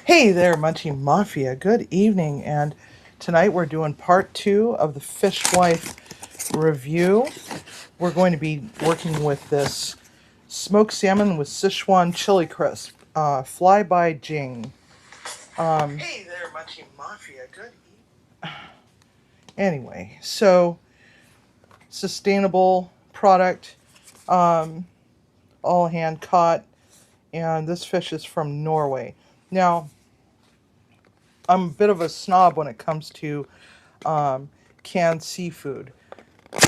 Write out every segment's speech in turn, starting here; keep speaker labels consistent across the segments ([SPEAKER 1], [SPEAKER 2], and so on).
[SPEAKER 1] Hey there, Munchie Mafia. Good evening. And tonight we're doing part 2 of the Fishwife review. We're going to be working with this smoked salmon with Sichuan chili crisp. Fly by Jing. Hey there, Munchie Mafia. Good evening. Anyway, so sustainable product, all hand caught, and this fish is from Norway. Now, I'm a bit of a snob when it comes to canned seafood,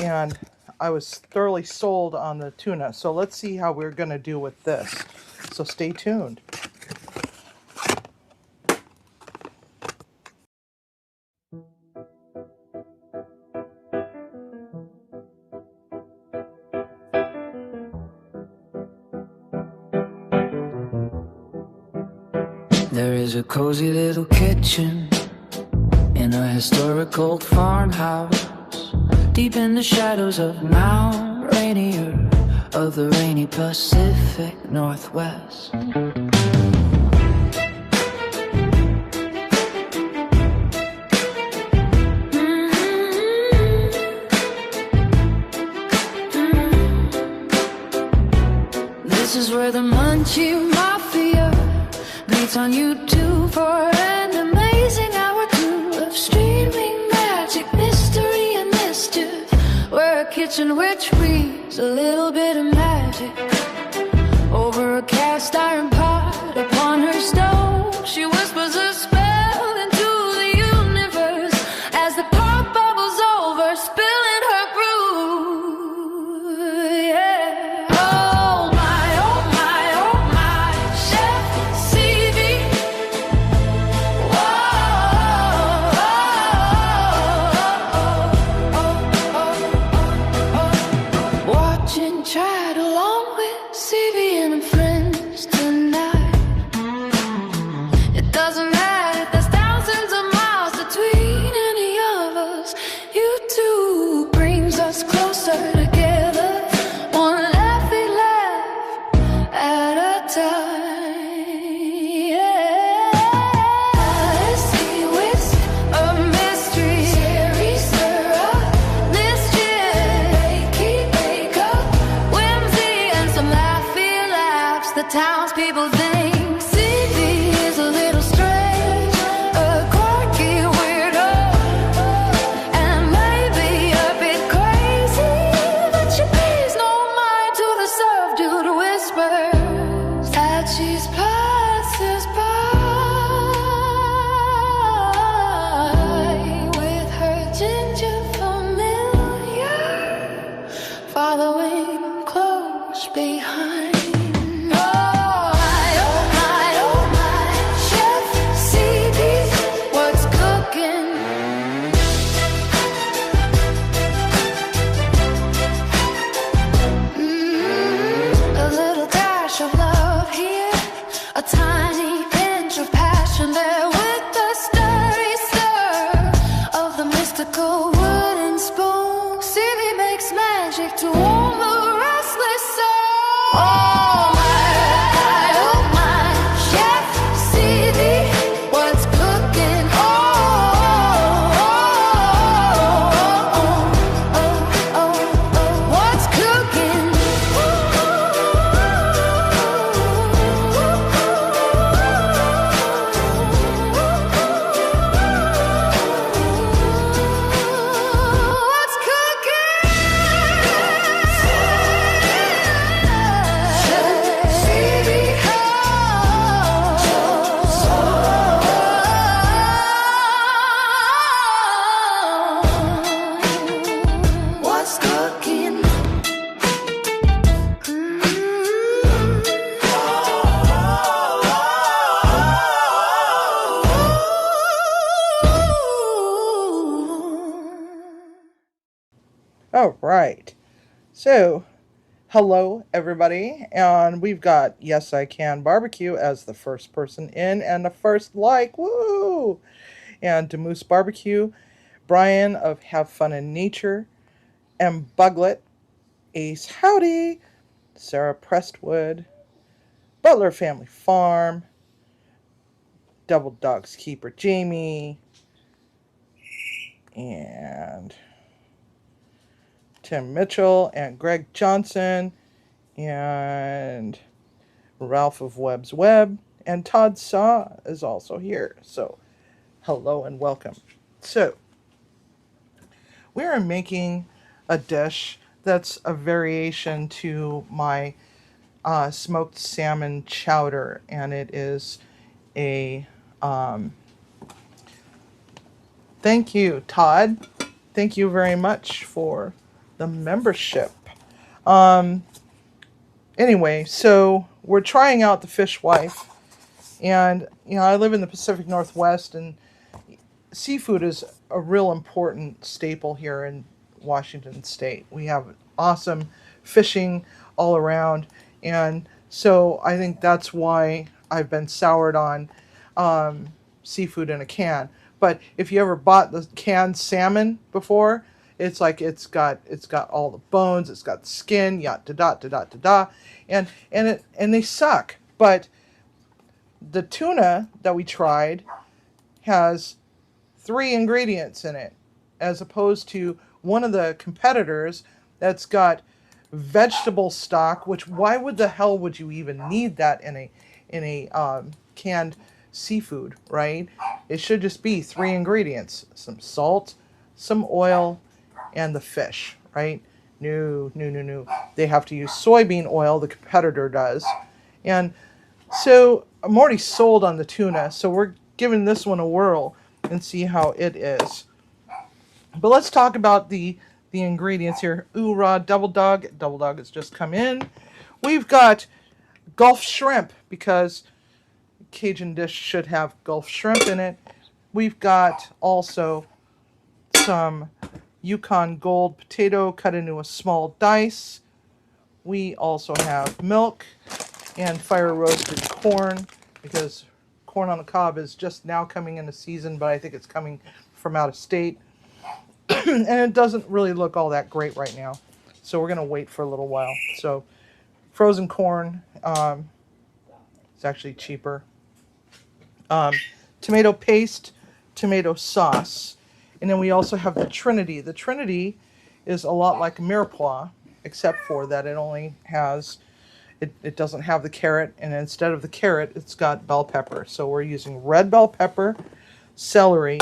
[SPEAKER 1] and I was thoroughly sold on the tuna. So let's see how we're going to do with this. So stay tuned.
[SPEAKER 2] There is a cozy little kitchen in a historic old farmhouse, deep in the shadows of Mount Rainier of the rainy Pacific Northwest. This is where the Munchie Mafia meets on YouTube for an amazing hour two of streaming magic, mystery and mischief, where a kitchen witch weaves a little bit of magic over a cast iron pot upon her stove. She whispers a spell into the universe as the pot bubbles over, spilling her brew. Yeah. Oh my, oh my, oh my, Chef CV. Whoa. Watching chat along with CV and friends tonight. It doesn't matter if there's thousands of miles between any of us. YouTube brings us closer together, one laughy laugh at a time. Yeah. Whiskey, whisk, a mystery, scary stir up, mischief, bakey, bake up, whimsy, and some laughy laughs. The townspeople think CV is a little strange, a quirky weirdo, and maybe a bit crazy, but she pays no mind to the subdued whispers that she's passes by with her ginger familiar, following close behind. Oh my, Chef CB, what's cooking? A little dash of love here, a tiny pinch of passion there, with the stirry stir of the mystical wooden spoon. CV makes magic to warm the restless soul. Oh my, Chef CV, what's cooking? What's cooking? What's cooking? What's cooking?
[SPEAKER 1] All right. So, hello, everybody. And we've got Yes I Can Barbecue as the first person in and the first like. Woo! And Demoose Barbecue, Brian of Have Fun in Nature, and Buglet, Ace Howdy, Sarah Prestwood, Butler Family Farm, Double Dog's keeper Jamie, and Tim Mitchell, and Greg Johnson, and Ralph of Webb's Web, and Todd Saw is also here. So, hello and welcome. So, we are making a dish that's a variation to my smoked salmon chowder, and it is a thank you, Todd. Thank you very much for the membership. Anyway, so we're trying out the Fishwife, and I live in the Pacific Northwest, and seafood is a real important staple here in Washington State. We have awesome fishing all around, and so I think that's why I've been soured on seafood in a can. But if you ever bought the canned salmon before, it's like it's got all the bones, it's got the skin, da da da da da da, and they suck. But the tuna that we tried has 3 ingredients in it, as opposed to one of the competitors that's got vegetable stock. Which, why would the hell would you even need that in a canned seafood, right? It should just be 3 ingredients: some salt, some oil, and the fish, right? No. They have to use soybean oil, the competitor does. And so I'm already sold on the tuna, so we're giving this one a whirl and see how it is. But let's talk about the ingredients here. Oorah, Double Dog. Double Dog has just come in. We've got Gulf shrimp, because Cajun dish should have Gulf shrimp in it. We've got also some Yukon Gold potato cut into a small dice. We also have milk and fire roasted corn, because corn on the cob is just now coming into season, but I think it's coming from out of state. And it doesn't really look all that great right now, so we're going to wait for a little while. So frozen corn, it's actually cheaper. Tomato paste, tomato sauce, and then we also have the Trinity. The Trinity is a lot like mirepoix, except for that it only has, it doesn't have the carrot, and instead of the carrot, it's got bell pepper. So we're using red bell pepper, celery,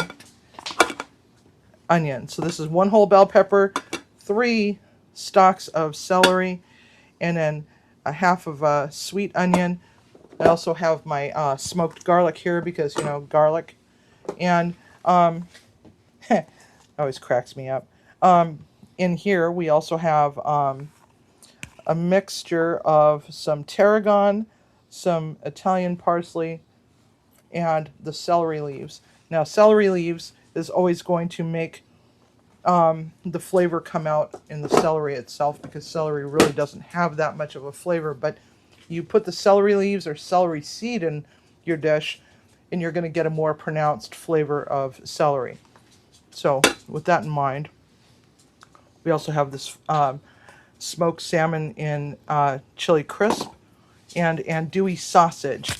[SPEAKER 1] onion. So this is 1 whole bell pepper, 3 stalks of celery, and then a half of a sweet onion. I also have my smoked garlic here, because, garlic. And it always cracks me up. In here, we also have a mixture of some tarragon, some Italian parsley, and the celery leaves. Now, celery leaves is always going to make the flavor come out in the celery itself, because celery really doesn't have that much of a flavor. But you put the celery leaves or celery seed in your dish, and you're going to get a more pronounced flavor of celery. So with that in mind, we also have this smoked salmon in chili crisp and andouille sausage.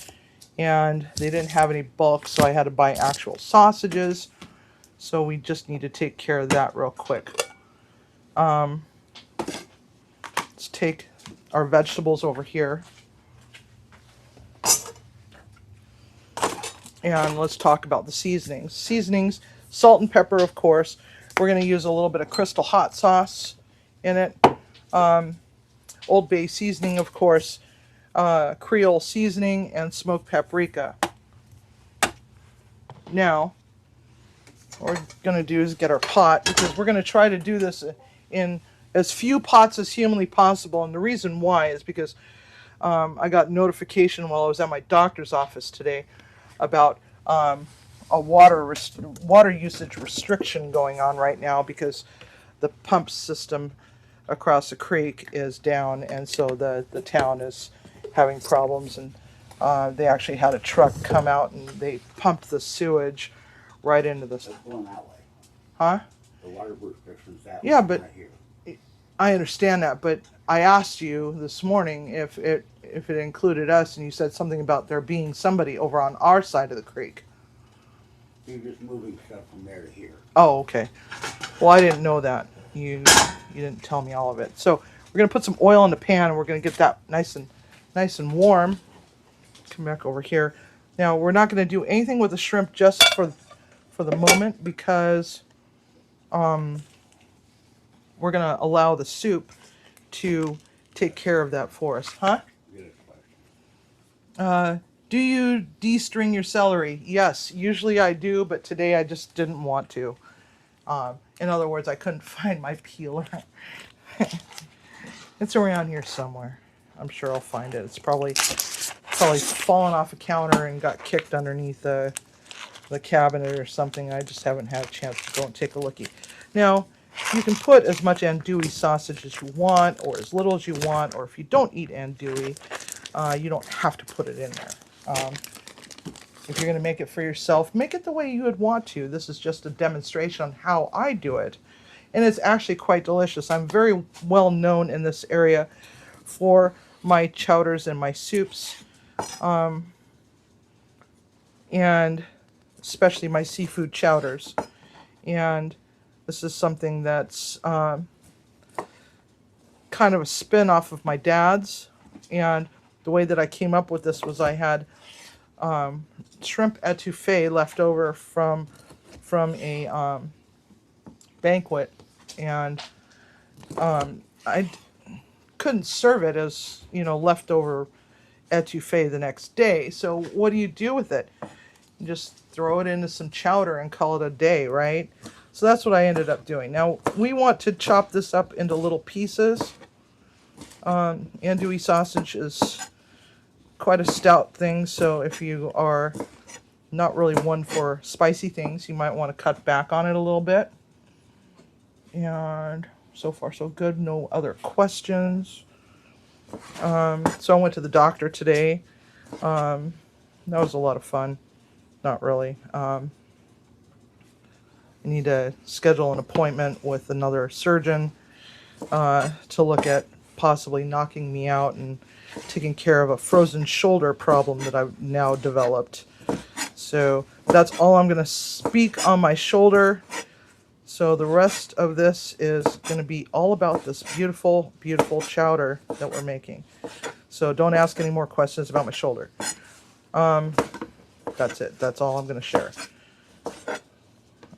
[SPEAKER 1] And they didn't have any bulk, so I had to buy actual sausages. So we just need to take care of that real quick. Let's take our vegetables over here. And let's talk about the seasonings. Seasonings, salt and pepper, of course. We're going to use a little bit of Crystal hot sauce in it. Old Bay seasoning, of course. Creole seasoning, and smoked paprika. Now, what we're going to do is get our pot, because we're going to try to do this in as few pots as humanly possible. And the reason why is because I got notification while I was at my doctor's office today about a water usage restriction going on right now, because the pump system across the creek is down, and so the town is having problems. And they actually had a truck come out, and they pumped the sewage right into the...
[SPEAKER 3] It's going that way.
[SPEAKER 1] Huh?
[SPEAKER 3] The water restrictions that way.
[SPEAKER 1] Yeah, but
[SPEAKER 3] right here.
[SPEAKER 1] I understand that, but I asked you this morning if if it included us, and you said something about there being somebody over on our side of the creek.
[SPEAKER 3] You're just moving stuff from there to here.
[SPEAKER 1] Oh, okay. Well, I didn't know that. You didn't tell me all of it. So we're gonna put some oil in the pan, and we're gonna get that nice and warm. Come back over here. Now we're not gonna do anything with the shrimp just for the moment, because we're gonna allow the soup to take care of that for us, huh?
[SPEAKER 3] Get it sliced.
[SPEAKER 1] Do you de-string your celery? Yes, usually I do, but today I just didn't want to. In other words, I couldn't find my peeler. It's around here somewhere. I'm sure I'll find it. It's probably fallen off a counter and got kicked underneath the cabinet or something. I just haven't had a chance to go and take a looky. Now, you can put as much andouille sausage as you want, or as little as you want, or if you don't eat andouille, you don't have to put it in there. If you're going to make it for yourself, make it the way you would want to. This is just a demonstration on how I do it. And it's actually quite delicious. I'm very well known in this area for my chowders and my soups. And especially my seafood chowders. And this is something that's kind of a spin off of my dad's. And the way that I came up with this was I had shrimp etouffee left over from a banquet, and I couldn't serve it as, leftover etouffee the next day. So what do you do with it? You just throw it into some chowder and call it a day, right? So that's what I ended up doing. Now we want to chop this up into little pieces. Andouille sausage is quite a stout thing, so if you are not really one for spicy things, you might want to cut back on it a little bit. And so far so good, no other questions. So I went to the doctor today. That was a lot of fun. Not really. I need to schedule an appointment with another surgeon to look at possibly knocking me out and taking care of a frozen shoulder problem that I've now developed. So that's all I'm going to speak on my shoulder. So the rest of this is going to be all about this beautiful, beautiful chowder that we're making. So don't ask any more questions about my shoulder. That's it. That's all I'm going to share.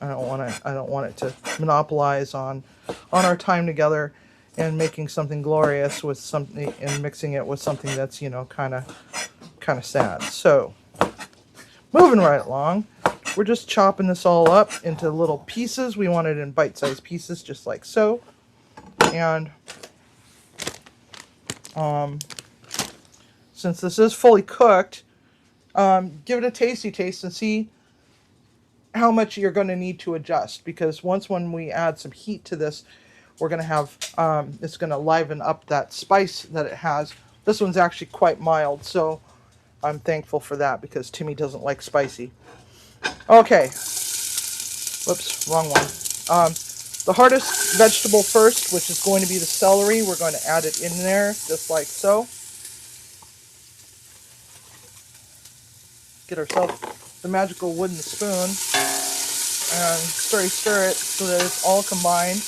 [SPEAKER 1] I don't want it to monopolize on our time together and making something glorious with something and mixing it with something that's, kind of sad. So moving right along, we're just chopping this all up into little pieces. We want it in bite-sized pieces, just like so. And since this is fully cooked, give it a tasty taste and see how much you're going to need to adjust, because when we add some heat to this, we're going to have, it's going to liven up that spice that it has. This one's actually quite mild, so I'm thankful for that, because Timmy doesn't like spicy. Okay. Whoops, wrong one. The hardest vegetable first, which is going to be the celery. We're going to add it in there, just like so. Get ourselves the magical wooden spoon and stir it so that it's all combined.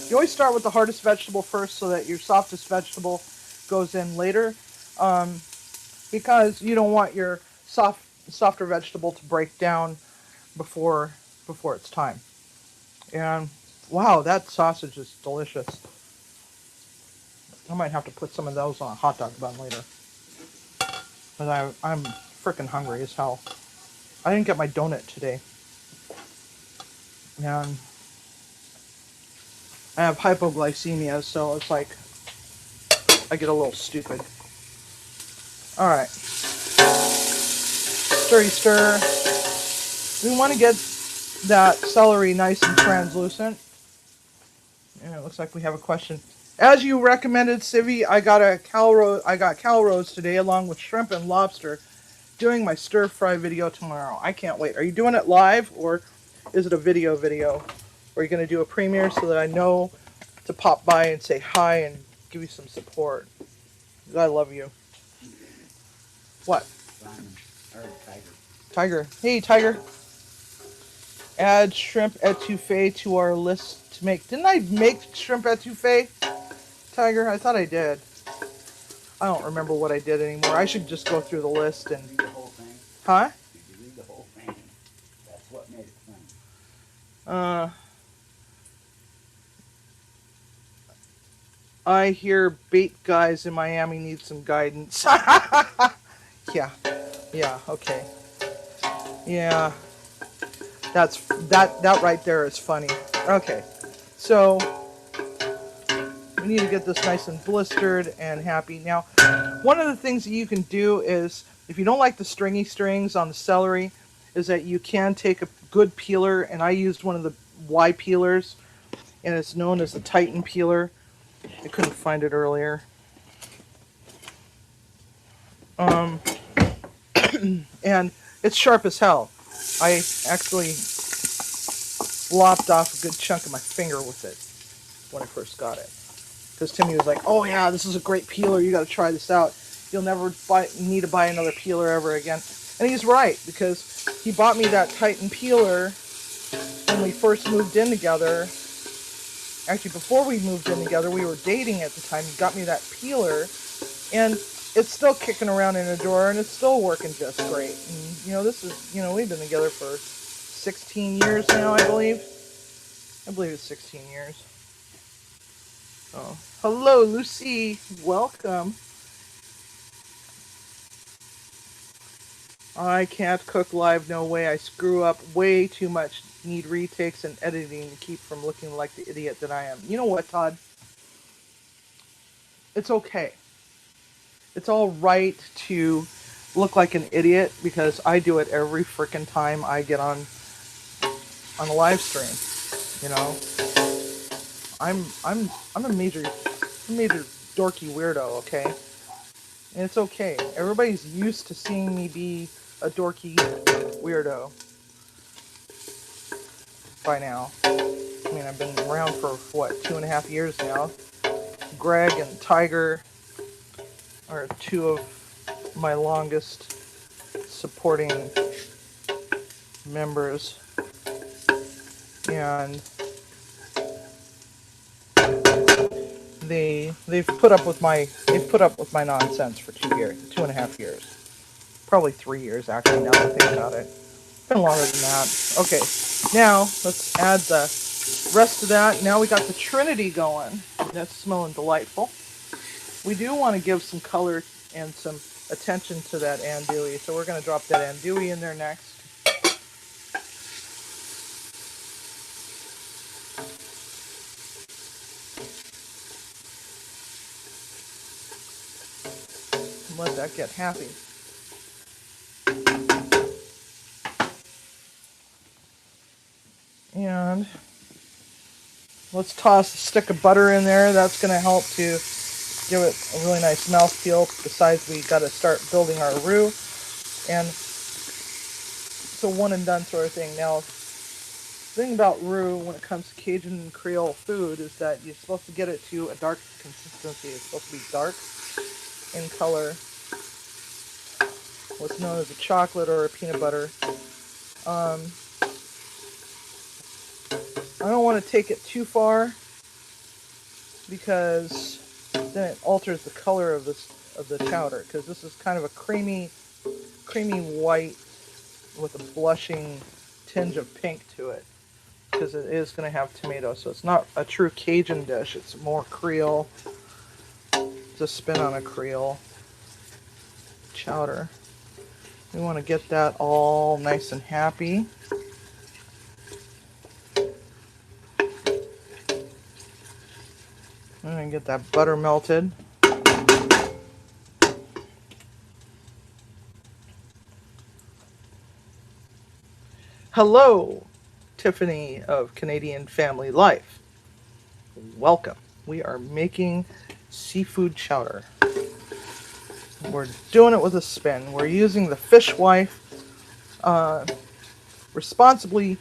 [SPEAKER 1] You always start with the hardest vegetable first so that your softest vegetable goes in later, because you don't want your softer vegetable to break down before it's time. And wow, that sausage is delicious. I might have to put some of those on a hot dog bun later. But I'm freaking hungry as hell. I didn't get my donut today. And I have hypoglycemia, so it's like I get a little stupid. Alright. Stir. We want to get that celery nice and translucent. And it looks like we have a question. As you recommended, Civi, I got cow roes today along with shrimp and lobster, doing my stir fry video tomorrow. I can't wait. Are you doing it live, or is it a video? Or are you going to do a premiere so that I know to pop by and say hi and give you some support? I love you. What?
[SPEAKER 3] Salmon, or tiger.
[SPEAKER 1] Tiger. Hey, Tiger. Add shrimp etouffee to our list to make. Didn't I make shrimp etouffee, Tiger? I thought I did. I don't remember what I did anymore. I should just go through the list and.
[SPEAKER 3] Did you read the whole thing?
[SPEAKER 1] Huh?
[SPEAKER 3] Did you read the whole thing? That's what made it funny.
[SPEAKER 1] Uh. I hear bait guys in Miami need some guidance. Yeah. Yeah. Okay. Yeah. That right there is funny. Okay. So we need to get this nice and blistered and happy. Now, one of the things that you can do is, if you don't like the stringy strings on the celery, is that you can take a good peeler, and I used one of the Y peelers, and it's known as the Titan peeler. I couldn't find it earlier. And it's sharp as hell. I actually lopped off a good chunk of my finger with it when I first got it. Because Timmy was like, oh yeah, this is a great peeler, you gotta try this out. You'll never need to buy another peeler ever again. And he's right, because he bought me that Titan peeler when we first moved in together. Actually, before we moved in together, we were dating at the time. He got me that peeler, and it's still kicking around in a drawer, and it's still working just great. And, this is, we've been together for 16 years now, I believe. I believe it's 16 years. Oh, hello, Lucy. Welcome. I can't cook live, no way. I screw up way too much. Need retakes and editing to keep from looking like the idiot that I am. You know what, Todd? It's okay. It's all right to look like an idiot, because I do it every frickin' time I get on a live stream. I'm a major dorky weirdo, okay? And it's okay. Everybody's used to seeing me be a dorky weirdo by now. I mean, I've been around for, 2.5 years now. Greg and Tiger are two of my longest supporting members. And they've put up with my nonsense for 2.5 years. Probably 3 years, actually, now that I think about it. It's been longer than that. Okay, now let's add the rest of that. Now we got the Trinity going. That's smelling delightful. We do want to give some color and some attention to that andouille, so we're going to drop that andouille in there next. Let that get happy. And let's toss a stick of butter in there. That's going to help to give it a really nice mouthfeel. Besides, we got to start building our roux. And it's a one and done sort of thing. Now, the thing about roux when it comes to Cajun and Creole food is that you're supposed to get it to a dark consistency. It's supposed to be dark in color. What's known as a chocolate or a peanut butter. I don't want to take it too far, because then it alters the color of the chowder, because this is kind of a creamy white with a blushing tinge of pink to it, because it is going to have tomato. So it's not a true Cajun dish. It's more Creole. It's a spin on a Creole chowder. We want to get that all nice and happy. I'm going to get that butter melted. Hello, Tiffany of Canadian Family Life. Welcome. We are making seafood chowder. We're doing it with a spin. We're using the Fishwife responsibly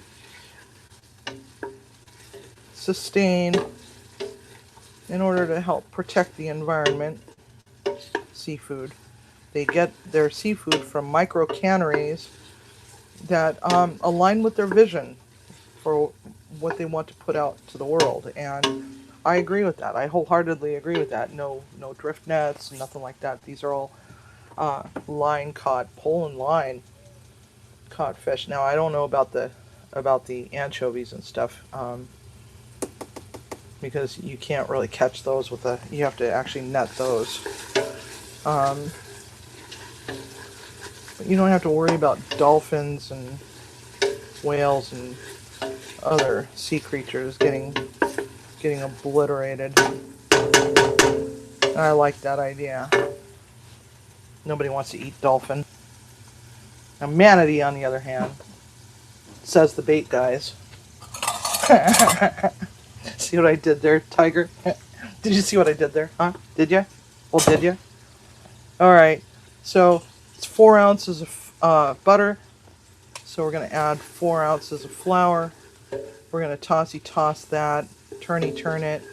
[SPEAKER 1] sustained in order to help protect the environment. seafood. They get their seafood from micro canneries that align with their vision for what they want to put out to the world. And I agree with that. I wholeheartedly agree with that. No drift nets, nothing like that. These are all line caught, pole and line caught fish. Now I don't know about the anchovies and stuff, because you can't really catch those with you have to actually net those. But you don't have to worry about dolphins and whales and other sea creatures getting obliterated. I like that idea. Nobody wants to eat dolphin. Now manatee, on the other hand, says the bait guys. See what I did there, Tiger? Did you see what I did there? Huh? Did you? Well, did you? All right. So it's 4 ounces of butter. So we're going to add 4 ounces of flour. We're going to toss that, turn it,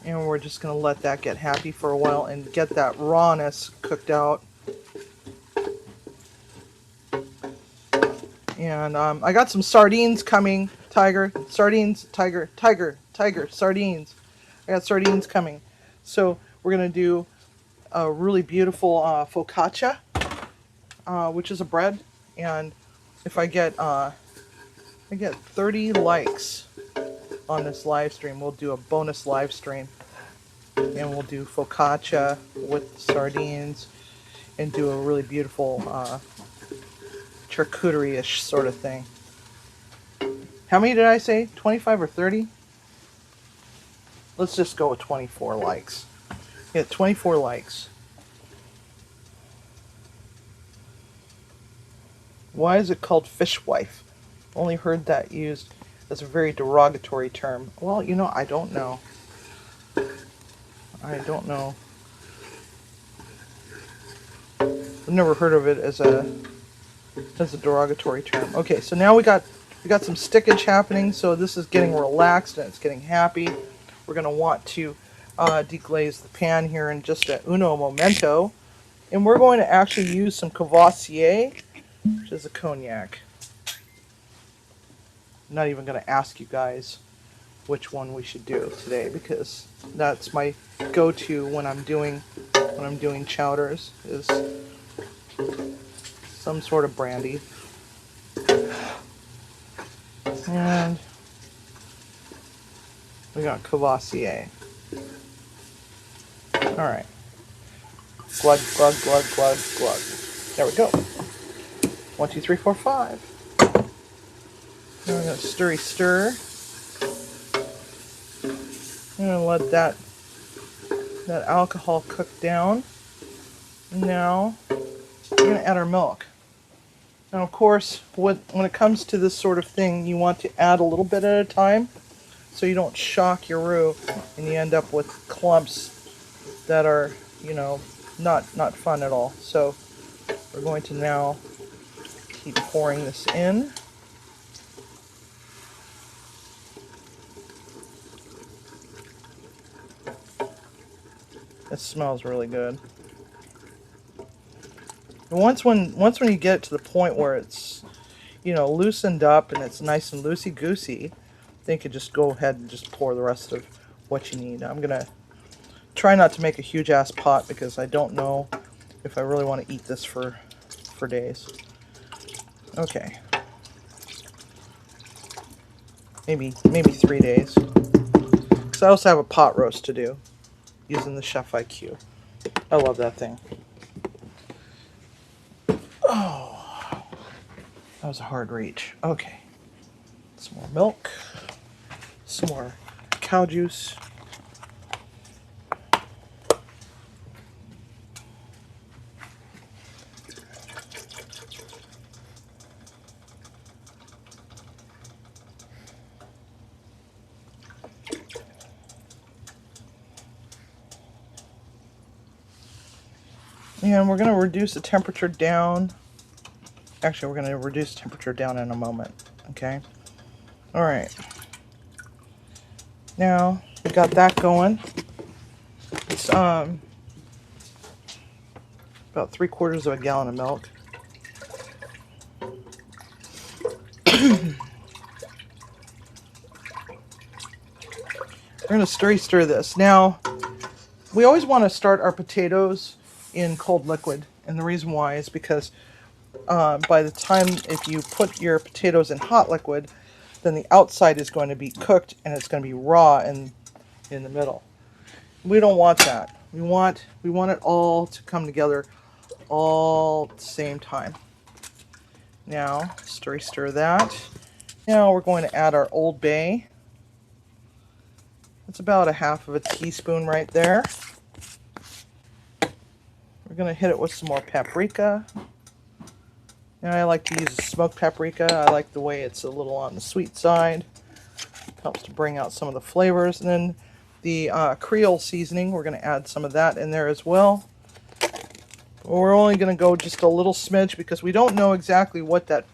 [SPEAKER 1] and we're just going to let that get happy for a while and get that rawness cooked out. And I got some sardines coming, Tiger. Sardines, Tiger, sardines. I got sardines coming. So we're going to do a really beautiful focaccia, which is a bread. And if I get 30 likes on this live stream, we'll do a bonus live stream. And we'll do focaccia with sardines and do a really beautiful charcuterie-ish sort of thing. How many did I say? 25 or 30? Let's just go with 24 likes. Yeah, 24 likes. Why is it called Fishwife? Only heard that used as a very derogatory term. Well, I don't know. I've never heard of it as a derogatory term. Okay, so now we got some stickage happening, so this is getting relaxed and it's getting happy. We're going to want to deglaze the pan here in just a uno momento. And we're going to actually use some Courvoisier, which is a cognac. I'm not even going to ask you guys which one we should do today, because that's my go-to when I'm doing chowders, is some sort of brandy. And we got Courvoisier. Alright. Glug, glug, glug, glug, glug. There we go. 1, 2, 3, 4, 5. Now we're going to stir. I'm going to let that alcohol cook down. Now we're going to add our milk. Now, of course, when it comes to this sort of thing, you want to add a little bit at a time so you don't shock your roux and you end up with clumps that are, not fun at all. So we're going to now keep pouring this in. It smells really good. Once when you get to the point where it's, loosened up and it's nice and loosey-goosey, then you can just go ahead and just pour the rest of what you need. I'm going to try not to make a huge-ass pot because I don't know if I really want to eat this for days. Okay. Maybe 3 days. Because I also have a pot roast to do using the Chef IQ. I love that thing. Oh, that was a hard reach. Okay. Some more milk. Some more cow juice. And we're going to reduce the temperature down. Actually, we're going to reduce the temperature down in a moment. Okay? Alright. Now, we got that going. It's, About 3/4 of a gallon of milk. We're going to stir this. Now, we always want to start our potatoes in cold liquid. And the reason why is because by the time if you put your potatoes in hot liquid, then the outside is going to be cooked and it's going to be raw in the middle. We don't want that. We want it all to come together all at the same time. Now, stir that. Now we're going to add our Old Bay. It's about 1/2 teaspoon right there. We're going to hit it with some more paprika. And I like to use a smoked paprika. I like the way it's a little on the sweet side. Helps to bring out some of the flavors. And then the Creole seasoning, we're going to add some of that in there as well. We're only going to go just a little smidge because we don't know exactly what that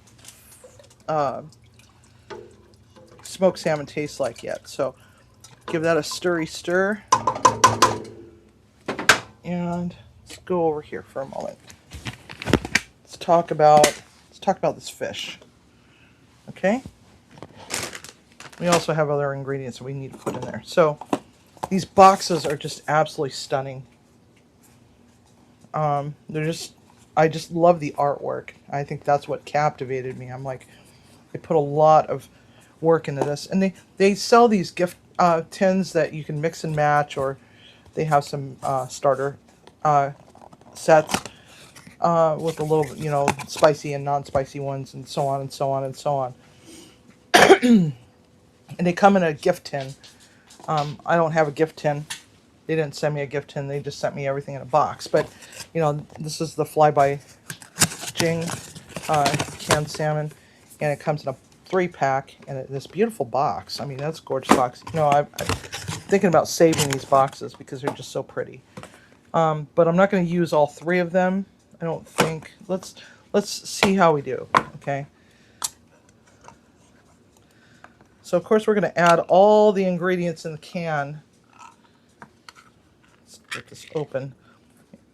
[SPEAKER 1] smoked salmon tastes like yet. So give that a stir. And let's go over here for a moment. Let's talk about this fish. Okay? We also have other ingredients that we need to put in there. So these boxes are just absolutely stunning. I just love the artwork. I think that's what captivated me. I'm like, they put a lot of work into this, and they sell these gift tins that you can mix and match, or they have some starter sets with a little, spicy and non-spicy ones, and so on and so on and so on. And they come in a gift tin. I don't have a gift tin. They didn't send me a gift tin. They just sent me everything in a box. But, this is the Fly by Jing canned salmon, and it comes in a 3-pack in this beautiful box. I mean, that's a gorgeous box. I'm thinking about saving these boxes because they're just so pretty. But I'm not going to use all 3 of them. I don't think. Let's see how we do. Okay. So of course we're going to add all the ingredients in the can. Let's get this open.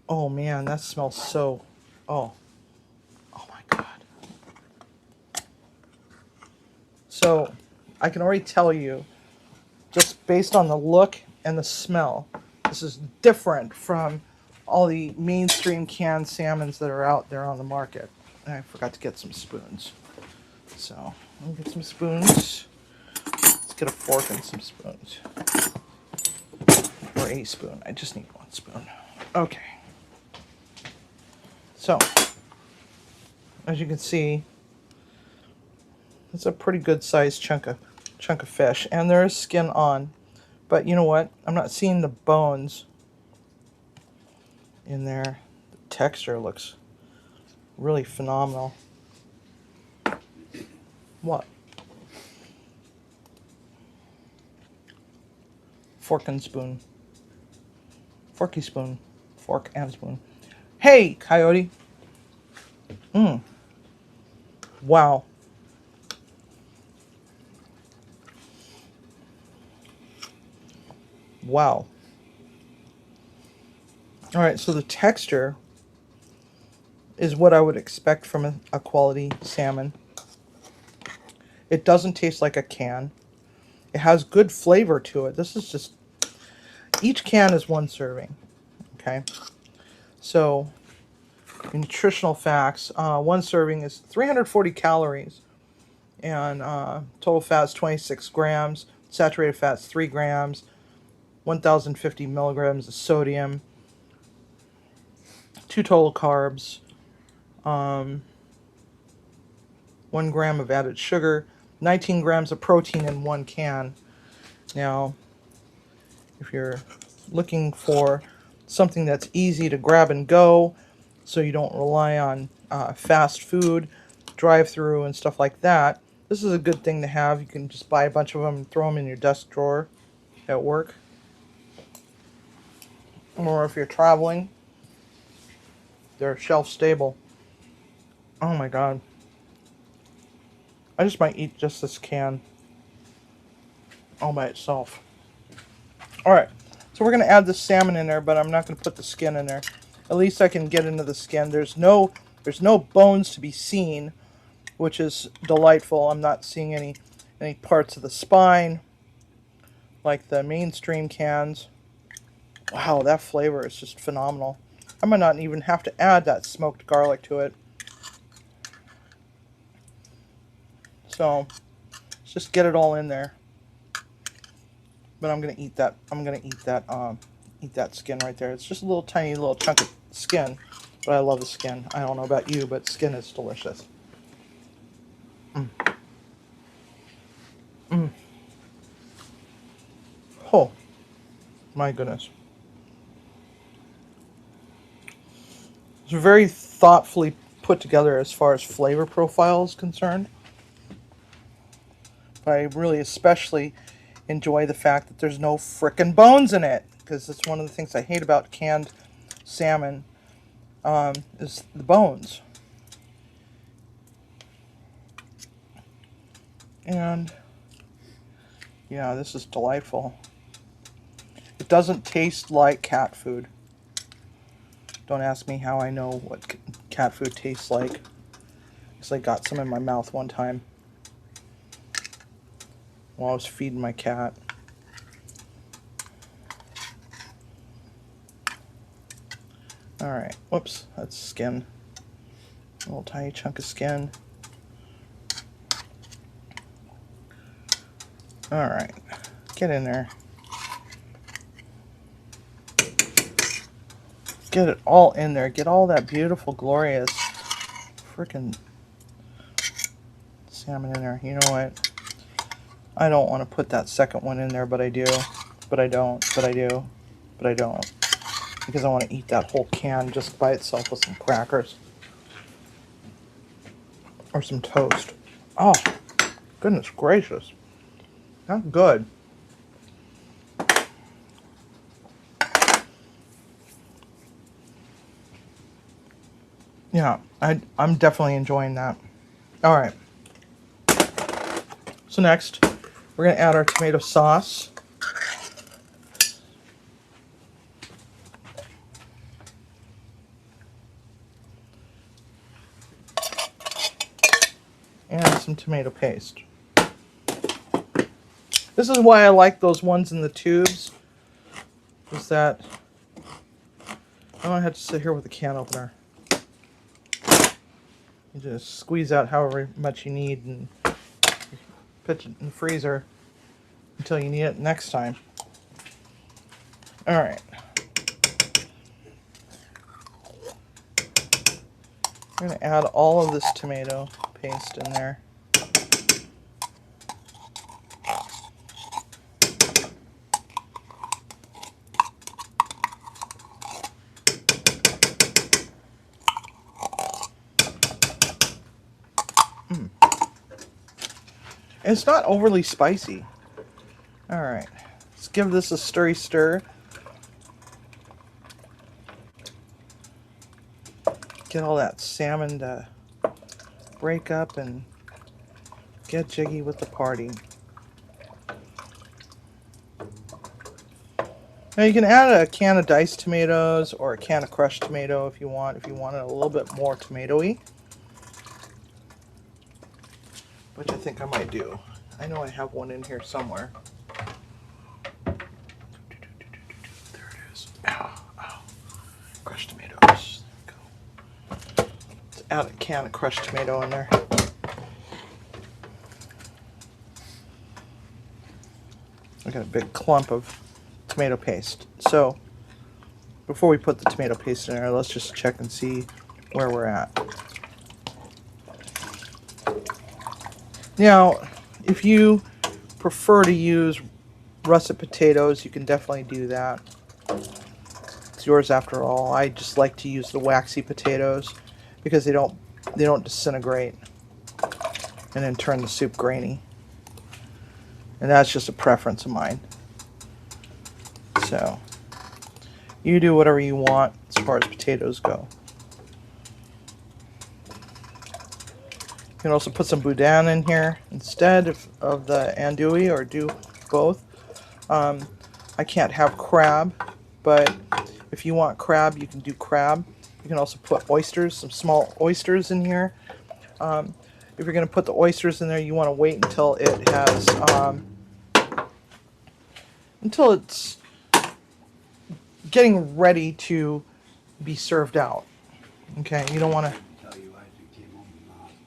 [SPEAKER 1] Oh man, that smells so. Oh my God. So I can already tell you, just based on the look and the smell, this is different from all the mainstream canned salmons that are out there on the market. And I forgot to get some spoons. So I'll get some spoons. Let's get a fork and some spoons. Or a spoon. I just need 1 spoon. Okay. So, as you can see, it's a pretty good sized chunk of fish, and there is skin on. But you know what? I'm not seeing the bones in there. The texture looks really phenomenal. What? Fork and spoon. Forky spoon. Fork and spoon. Hey, Coyote. Wow. Wow. All right, so the texture is what I would expect from a quality salmon. It doesn't taste like a can. It has good flavor to it. This is just, each can is 1 serving. Okay. So, nutritional facts. 1 serving is 340 calories. And total fat is 26 grams. Saturated fat is 3 grams. 1,050 milligrams of sodium. 2 total carbs. 1 gram of added sugar. 19 grams of protein in 1 can. Now, if you're looking for something that's easy to grab and go, so you don't rely on fast food, drive-through, and stuff like that, this is a good thing to have. You can just buy a bunch of them and throw them in your desk drawer at work. Or if you're traveling, they're shelf stable. Oh my God. I just might eat just this can all by itself. Alright, so we're going to add the salmon in there, but I'm not going to put the skin in there. At least I can get into the skin. There's no bones to be seen, which is delightful. I'm not seeing any parts of the spine like the mainstream cans. Wow, that flavor is just phenomenal. I might not even have to add that smoked garlic to it. So let's just get it all in there. But I'm gonna eat that. Eat that skin right there. It's just a little tiny little chunk of skin, but I love the skin. I don't know about you, but skin is delicious. Oh, my goodness. It's very thoughtfully put together as far as flavor profile is concerned. But I really especially enjoy the fact that there's no frickin' bones in it, because it's one of the things I hate about canned salmon, is the bones. And yeah, this is delightful. It doesn't taste like cat food. Don't ask me how I know what cat food tastes like, because I got some in my mouth one time while I was feeding my cat. Alright, whoops, that's skin. A little tiny chunk of skin. Alright, get in there. Get it all in there. Get all that beautiful, glorious freaking salmon in there. You know what? I don't want to put that second one in there, but I do. But I don't. But I do. But I don't. Because I want to eat that whole can just by itself with some crackers. Or some toast. Oh, goodness gracious. That's good. Yeah, I'm definitely enjoying that. All right. So next, we're going to add our tomato sauce. And some tomato paste. This is why I like those ones in the tubes. Is that I don't have to sit here with a can opener. You just squeeze out however much you need and put it in the freezer until you need it next time. Alright. I'm going to add all of this tomato paste in there. It's not overly spicy. Alright, let's give this a stirry stir. Get all that salmon to break up and get jiggy with the party. Now you can add a can of diced tomatoes or a can of crushed tomato if you want it a little bit more tomatoey. Which I think I might do. I know I have one in here somewhere. There it is. Ow, ow. Crushed tomatoes. There we go. Let's add a can of crushed tomato in there. I got a big clump of tomato paste. So, before we put the tomato paste in there, let's just check and see where we're at. Now, if you prefer to use russet potatoes, you can definitely do that. It's yours after all. I just like to use the waxy potatoes because they don't disintegrate and then turn the soup grainy. And that's just a preference of mine. So, you do whatever you want as far as potatoes go. You can also put some boudin in here instead of the andouille, or do both. I can't have crab, but If you want crab, you can do crab. You can also put oysters, some small oysters in here. If you're going to put the oysters in there, you want to wait until it has, until it's getting ready to be served out. Okay, you don't want to.
[SPEAKER 3] Tell you Isaac came home from the hospital.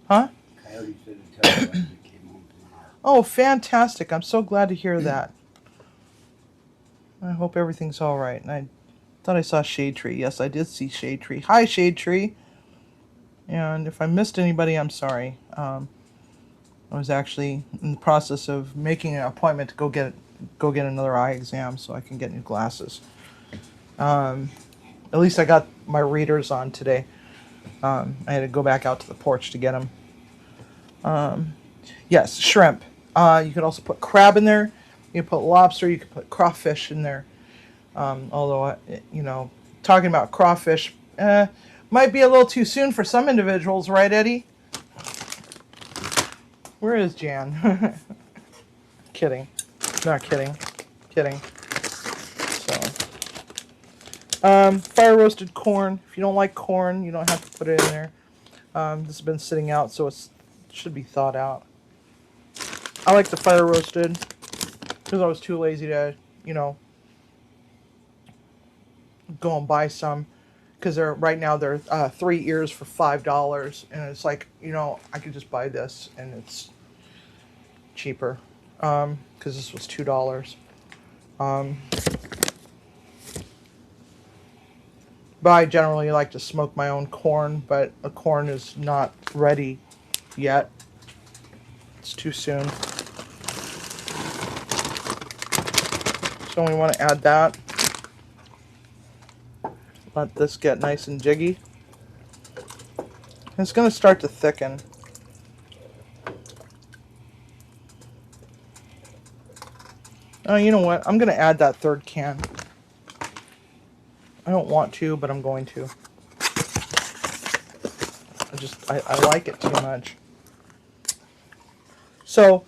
[SPEAKER 1] Huh?
[SPEAKER 3] Coyote said to tell you Isaac came home from the hospital.
[SPEAKER 1] Oh, fantastic! I'm so glad to hear that. I hope everything's all right. And I thought I saw Shade Tree. Yes, I did see Shade Tree. Hi, Shade Tree. And if I missed anybody, I'm sorry. I was actually in the process of making an appointment to go get another eye exam so I can get new glasses. At least I got my readers on today. I had to go back out to the porch to get them. Yes, shrimp. You could also put crab in there. You can put lobster. You could put crawfish in there. Although, talking about crawfish might be a little too soon for some individuals, right, Eddie? Where is Jan? Kidding. Not kidding. Kidding. So, fire roasted corn. If you don't like corn, you don't have to put it in there. This has been sitting out, so it should be thawed out. I like the fire roasted because I was too lazy to, go and buy some. Because right now they're 3 ears for $5, and it's like, I could just buy this and it's cheaper. Because this was $2. But I generally like to smoke my own corn, but the corn is not ready yet. It's too soon. So we want to add that. Let this get nice and jiggy. It's going to start to thicken. Oh, you know what? I'm going to add that third can. I don't want to, but I'm going to. I like it too much. So,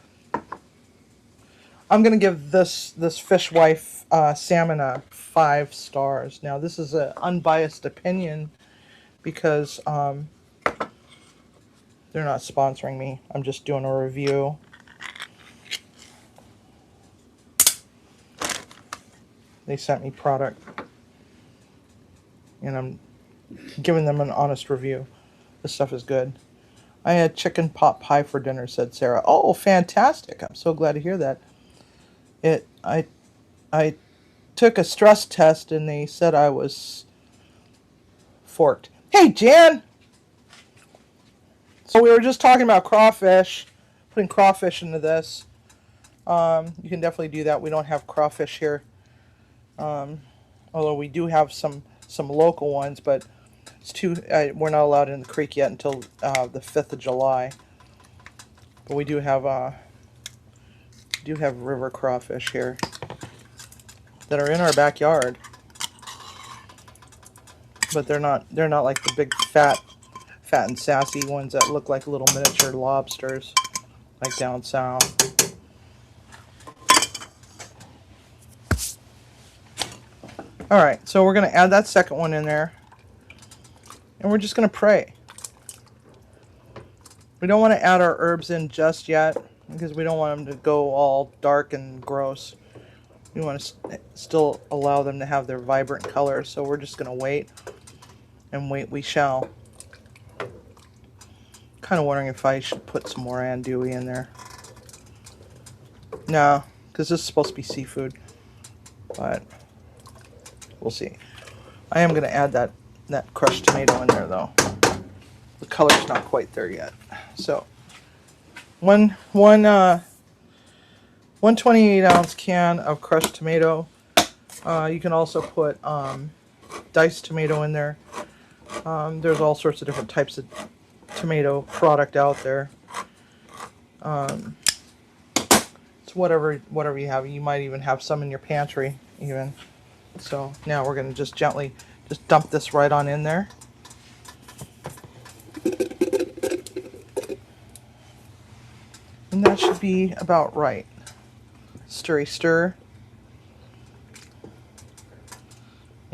[SPEAKER 1] I'm going to give this Fishwife salmon a 5 stars. Now, this is an unbiased opinion because they're not sponsoring me. I'm just doing a review. They sent me product, and I'm giving them an honest review. This stuff is good. I had chicken pot pie for dinner, said Sarah. Oh, fantastic. I'm so glad to hear that. I took a stress test, and they said I was forked. Hey, Jan! So we were just talking about crawfish, putting crawfish into this. You can definitely do that. We don't have crawfish here. Although we do have some local ones, but we're not allowed in the creek yet until the 5th of July. But we do have river crawfish here that are in our backyard. But they're not like the big fat and sassy ones that look like little miniature lobsters like down south. Alright, so we're going to add that second one in there. And we're just going to pray. We don't want to add our herbs in just yet because we don't want them to go all dark and gross. We want to still allow them to have their vibrant color, so we're just going to wait. And wait we shall. Kind of wondering if I should put some more andouille in there. No, because this is supposed to be seafood. But we'll see. I am going to add that crushed tomato in there, though. The color's not quite there yet. So, one 128-ounce can of crushed tomato. You can also put diced tomato in there. There's all sorts of different types of tomato product out there. It's whatever you have. You might even have some in your pantry, even. So now we're going to just gently dump this right on in there. And that should be about right. Stir.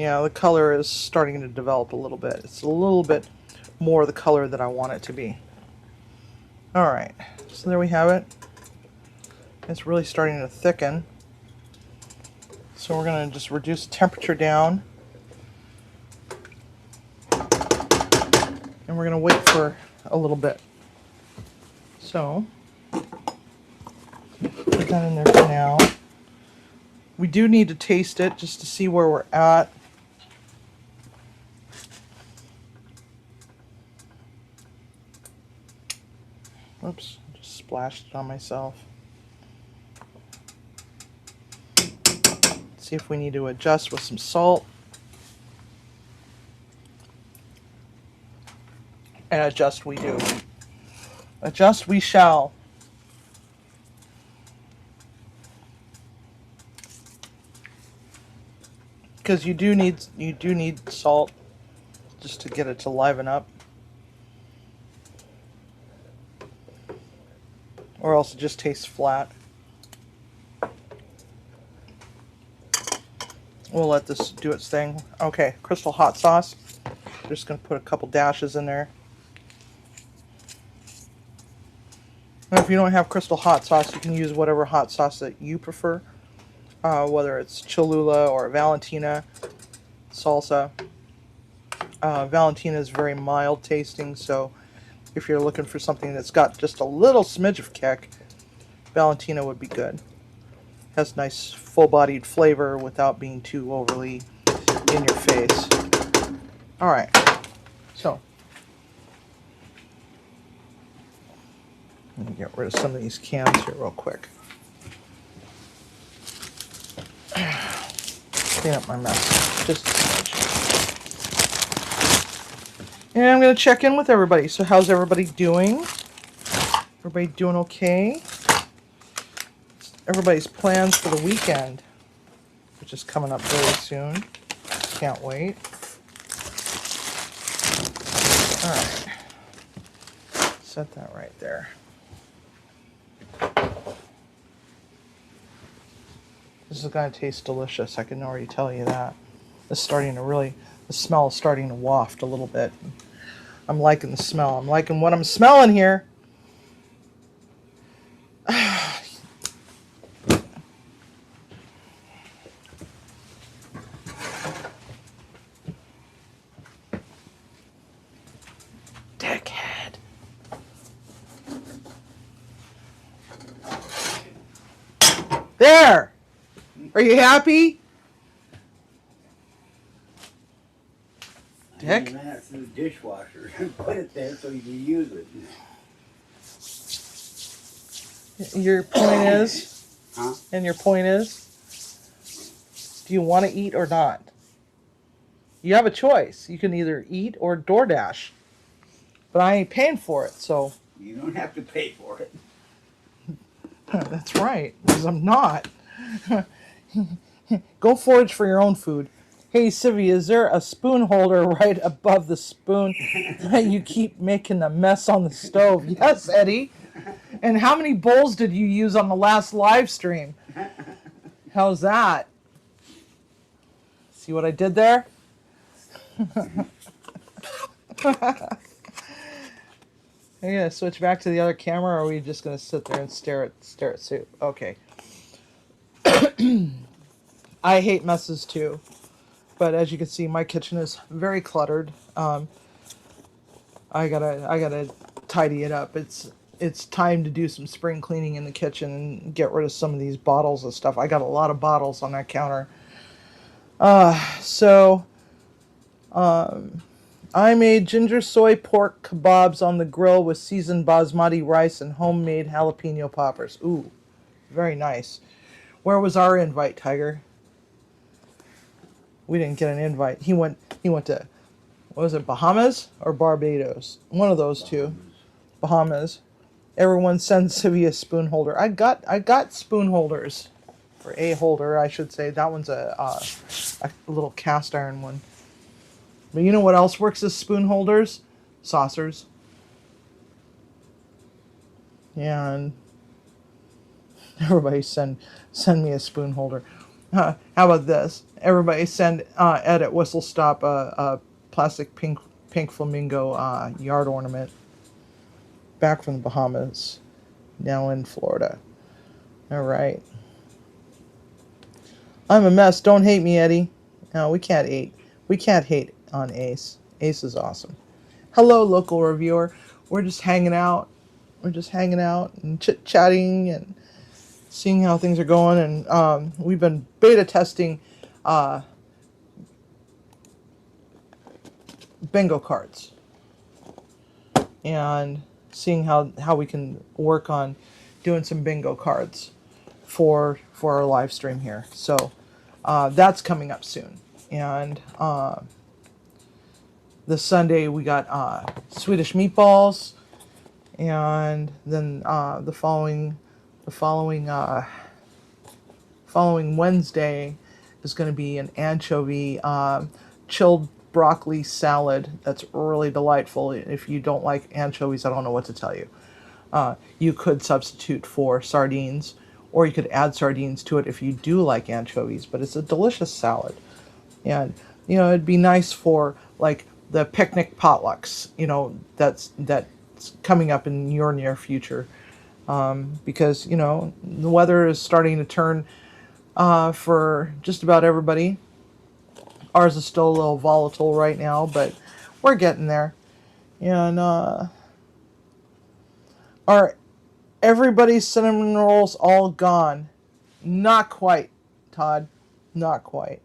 [SPEAKER 1] Yeah, the color is starting to develop a little bit. It's a little bit more the color that I want it to be. Alright, so there we have it. It's really starting to thicken. So we're going to just reduce temperature down. And we're going to wait for a little bit. So, put that in there for now. We do need to taste it just to see where we're at. Oops, just splashed it on myself. See if we need to adjust with some salt. And adjust we do. Adjust we shall. Because you do need salt just to get it to liven up. Or else it just tastes flat. We'll let this do its thing. Okay, Crystal hot sauce. Just going to put a couple dashes in there. And if you don't have Crystal hot sauce, you can use whatever hot sauce that you prefer. Whether it's Cholula or Valentina salsa. Valentina is very mild tasting, so if you're looking for something that's got just a little smidge of kick, Valentina would be good. Has nice full-bodied flavor without being too overly in your face. Alright, so let me get rid of some of these cans here real quick. Clean up my mess just a smidge. And I'm going to check in with everybody. So how's everybody doing? Everybody doing okay? Everybody's plans for the weekend, which is coming up very soon. Can't wait. Alright. Set that right there. This is going to taste delicious. I can already tell you that. It's starting to really, the smell is starting to waft a little bit. I'm liking the smell. I'm liking what I'm smelling here. Dickhead. There! Are you happy? Dick?
[SPEAKER 3] I ran it through the dishwasher and put it there so you can use it.
[SPEAKER 1] Your point is?
[SPEAKER 3] Huh?
[SPEAKER 1] And your point is? Do you want to eat or not? You have a choice. You can either eat or DoorDash. But I ain't paying for it, so.
[SPEAKER 3] You don't have to pay for it.
[SPEAKER 1] That's right, because I'm not. Go forage for your own food. Hey, Civvy, is there a spoon holder right above the spoon that you keep making a mess on the stove? Yes, Eddie. And how many bowls did you use on the last live stream? How's that? See what I did there? Are you gonna switch back to the other camera, or are we just gonna sit there and stare at soup? Okay. I hate messes too, but as you can see, my kitchen is very cluttered. I gotta tidy it up. It's time to do some spring cleaning in the kitchen and get rid of some of these bottles of stuff. I got a lot of bottles on that counter. I made ginger soy pork kebabs on the grill with seasoned basmati rice and homemade jalapeno poppers. Ooh, very nice. Where was our invite, Tiger? We didn't get an invite. He went to, what was it, Bahamas or Barbados? One of those two. Bahamas. Everyone sends Civvy a spoon holder. I got spoon holders. Or a holder, I should say. That one's a little cast iron one. But you know what else works as spoon holders? Saucers. Yeah, and everybody send me a spoon holder. How about this? Everybody send Ed at Whistle Stop a plastic pink flamingo yard ornament back from the Bahamas, now in Florida. All right. I'm a mess. Don't hate me, Eddie. No, we can't hate. We can't hate on Ace. Ace is awesome. Hello, local reviewer. We're just hanging out. We're just hanging out and chit-chatting and seeing how things are going. And we've been beta testing bingo cards and seeing how we can work on doing some bingo cards for our live stream here. So that's coming up soon. And this Sunday we got Swedish meatballs, and then the following Wednesday is going to be an anchovy chilled broccoli salad that's really delightful. If you don't like anchovies, I don't know what to tell you. You could substitute for sardines, or you could add sardines to it if you do like anchovies, but it's a delicious salad. And, it'd be nice for, like, the picnic potlucks, that's coming up in your near future. Because, the weather is starting to turn for just about everybody. Ours is still a little volatile right now, but we're getting there. And are everybody's cinnamon rolls all gone? Not quite, Todd. Not quite.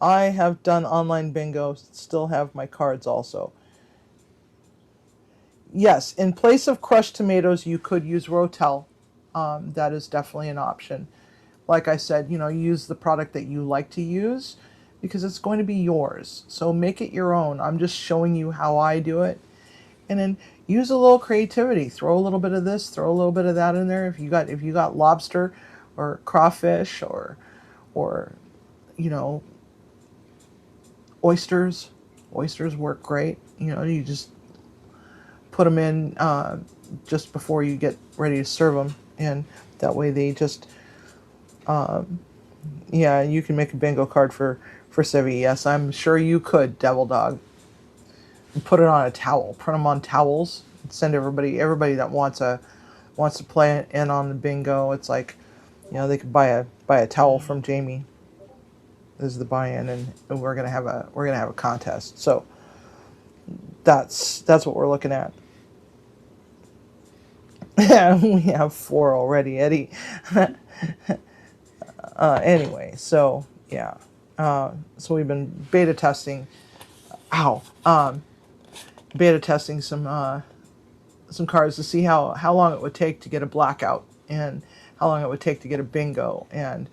[SPEAKER 1] I have done online bingo, still have my cards also. Yes, in place of crushed tomatoes, you could use Rotel. That is definitely an option. Like I said, use the product that you like to use because it's going to be yours. So make it your own. I'm just showing you how I do it. And then use a little creativity. Throw a little bit of this, throw a little bit of that in there. If you got lobster or crawfish or oysters work great. You just put them in just before you get ready to serve them, and that way they just you can make a bingo card for Civi. Yes, I'm sure you could, Devil Dog. And put it on a towel. Print them on towels. Send everybody that wants to play in on the bingo. It's like, they could buy a towel from Jamie. This is the buy-in, and we're gonna have a contest. So that's what we're looking at. We have 4 already, Eddie. Anyway, so yeah, so we've been beta testing. Beta testing some cards to see how long it would take to get a blackout and how long it would take to get a bingo, and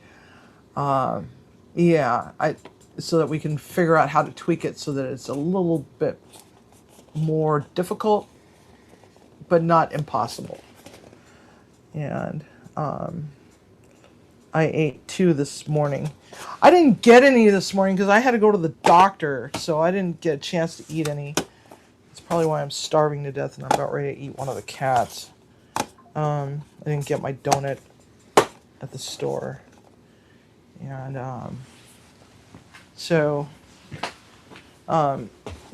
[SPEAKER 1] so that we can figure out how to tweak it so that it's a little bit more difficult, but not impossible. And I ate 2 this morning. I didn't get any this morning because I had to go to the doctor, so I didn't get a chance to eat any. That's probably why I'm starving to death and I'm about ready to eat one of the cats. I didn't get my donut at the store. And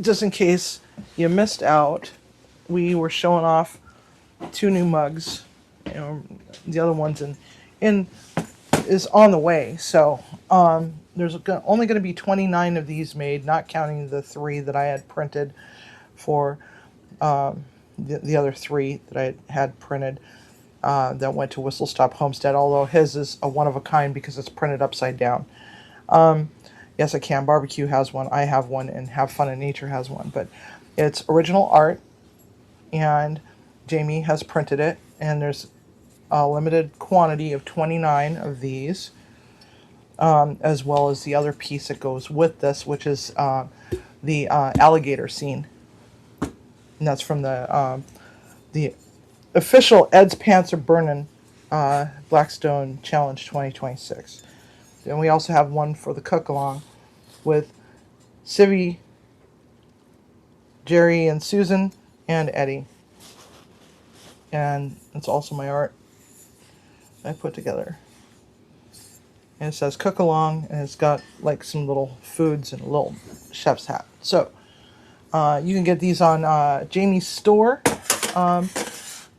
[SPEAKER 1] just in case you missed out, we were showing off 2 new mugs. The other one's is on the way. So there's only going to be 29 of these made, not counting the 3 that I had printed for the other 3 that I had printed that went to Whistle Stop Homestead, although his is a one of a kind because it's printed upside down. Yes, I can. Barbecue has one. I have one, and Have Fun in Nature has one. But it's original art, and Jamie has printed it, and there's a limited quantity of 29 of these, as well as the other piece that goes with this, which is the alligator scene. And that's from the official Ed's Pants Are Burnin' Blackstone Challenge 2026. And we also have one for the cook-along with Civi, Jerry, and Susan, and Eddie. And it's also my art. I put together. And it says cook along, and it's got like some little foods and a little chef's hat. So you can get these on Jamie's store,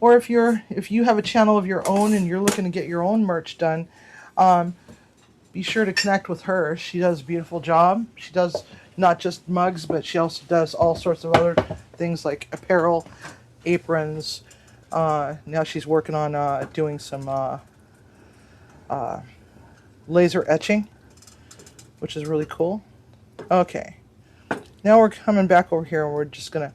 [SPEAKER 1] or if you have a channel of your own and you're looking to get your own merch done, be sure to connect with her. She does a beautiful job. She does not just mugs, but she also does all sorts of other things like apparel, aprons. Now she's working on doing some laser etching, which is really cool. Okay, now we're coming back over here, and we're gonna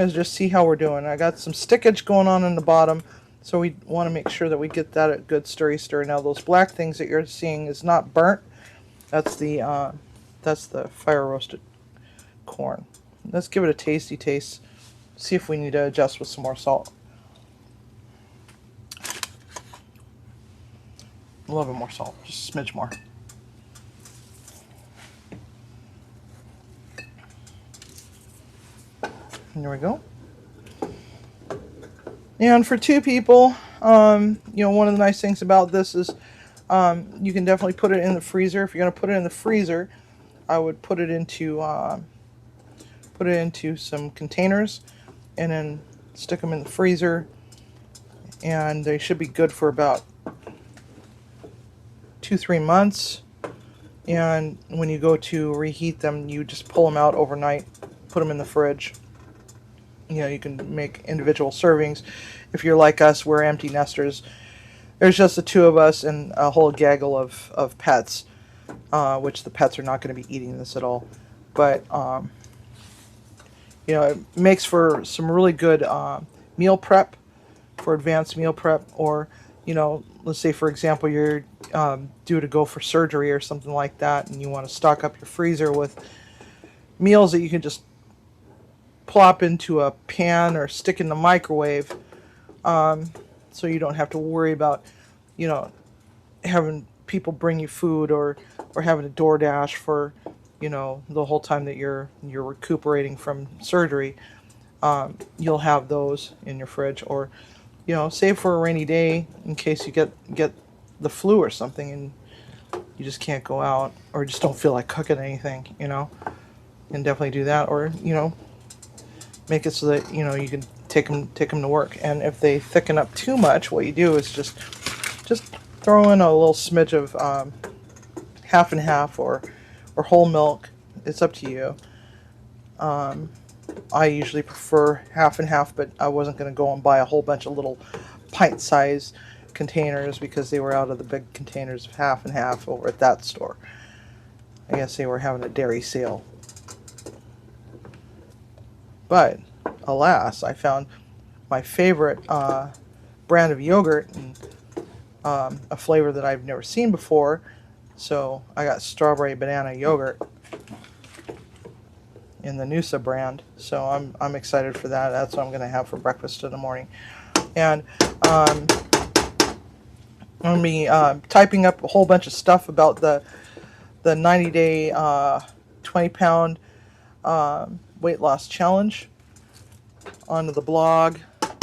[SPEAKER 1] just see how we're doing. I got some stickage going on in the bottom, so we want to make sure that we get that a good stir. Now those black things that you're seeing is not burnt. That's the fire roasted corn. Let's give it a tasty taste. See if we need to adjust with some more salt. A little bit more salt, just a smidge more. And there we go. And for 2 people, one of the nice things about this is you can definitely put it in the freezer. If you're going to put it in the freezer, I would put it into some containers and then stick them in the freezer, and they should be good for about 2-3 months. And when you go to reheat them, you just pull them out overnight, put them in the fridge. You can make individual servings. If you're like us, we're empty nesters. There's just the 2 of us and a whole gaggle of pets, which the pets are not going to be eating this at all. But it makes for some really good meal prep, for advanced meal prep. Or let's say, for example, you're due to go for surgery or something like that, and you want to stock up your freezer with meals that you can just plop into a pan or stick in the microwave, so you don't have to worry about having people bring you food or having a DoorDash for the whole time that you're recuperating from surgery. You'll have those in your fridge, or save for a rainy day in case you get the flu or something and you just can't go out, or just don't feel like cooking anything. And definitely do that. Or make it so that you can take them to work. And if they thicken up too much, what you do is just throw in a little smidge of half and half or whole milk. It's up to you. I usually prefer half and half, but I wasn't going to go and buy a whole bunch of little pint-sized containers because they were out of the big containers of half and half over at that store. I guess they were having a dairy sale. But alas, I found my favorite brand of yogurt, and a flavor that I've never seen before. So I got strawberry banana yogurt in the Noosa brand. So I'm excited for that. That's what I'm going to have for breakfast in the morning. And I'm going to be typing up a whole bunch of stuff about the 90-day 20-pound weight loss challenge onto the blog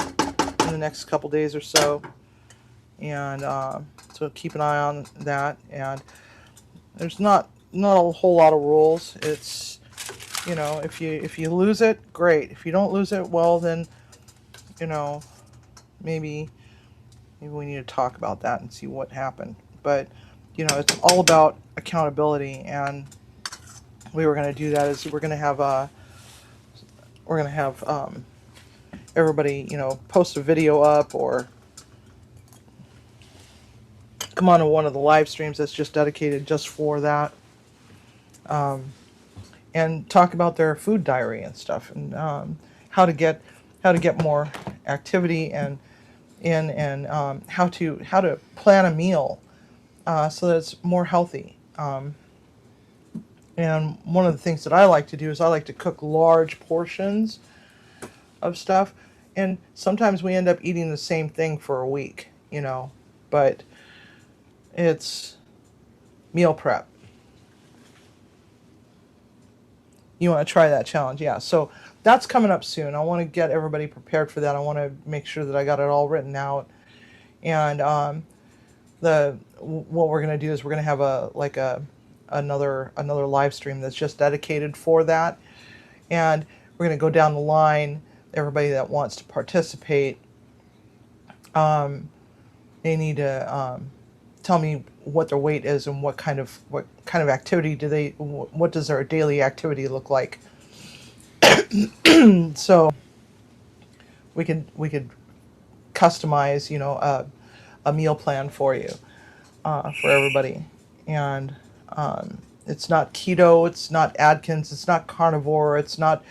[SPEAKER 1] in the next couple days or so. And so keep an eye on that. And there's not a whole lot of rules. It's if you lose it, great. If you don't lose it, well then maybe we need to talk about that and see what happened. But it's all about accountability, and the way we're going to do that is we're going to have everybody post a video up, or come on to one of the live streams that's just dedicated just for that, and talk about their food diary and stuff, and how to get more activity and how to plan a meal so that it's more healthy. And one of the things that I like to do is I like to cook large portions of stuff, and sometimes we end up eating the same thing for a week, but it's meal prep. You want to try that challenge? Yeah, so that's coming up soon. I want to get everybody prepared for that. I want to make sure that I got it all written out. And what we're going to do is we're going to have another live stream that's just dedicated for that, and we're going to go down the line. Everybody that wants to participate, they need to tell me what their weight is and what kind of activity what does their daily activity look like. So we could customize, a meal plan for you, for everybody. And it's not keto, it's not Atkins, it's not carnivore, it's not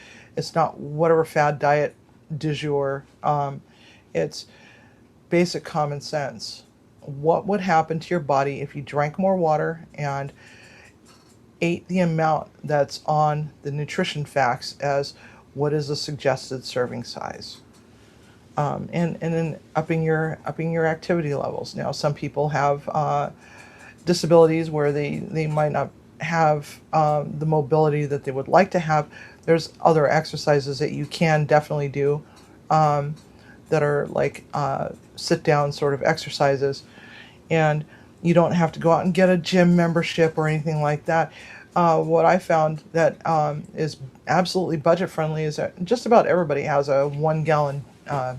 [SPEAKER 1] whatever fad diet du jour. It's basic common sense. What would happen to your body if you drank more water and ate the amount that's on the nutrition facts as what is a suggested serving size? And then upping your activity levels. Now, some people have disabilities where they might not have the mobility that they would like to have. There's other exercises that you can definitely do that are like sit down sort of exercises, and you don't have to go out and get a gym membership or anything like that. What I found that is absolutely budget friendly is that just about everybody has a 1 gallon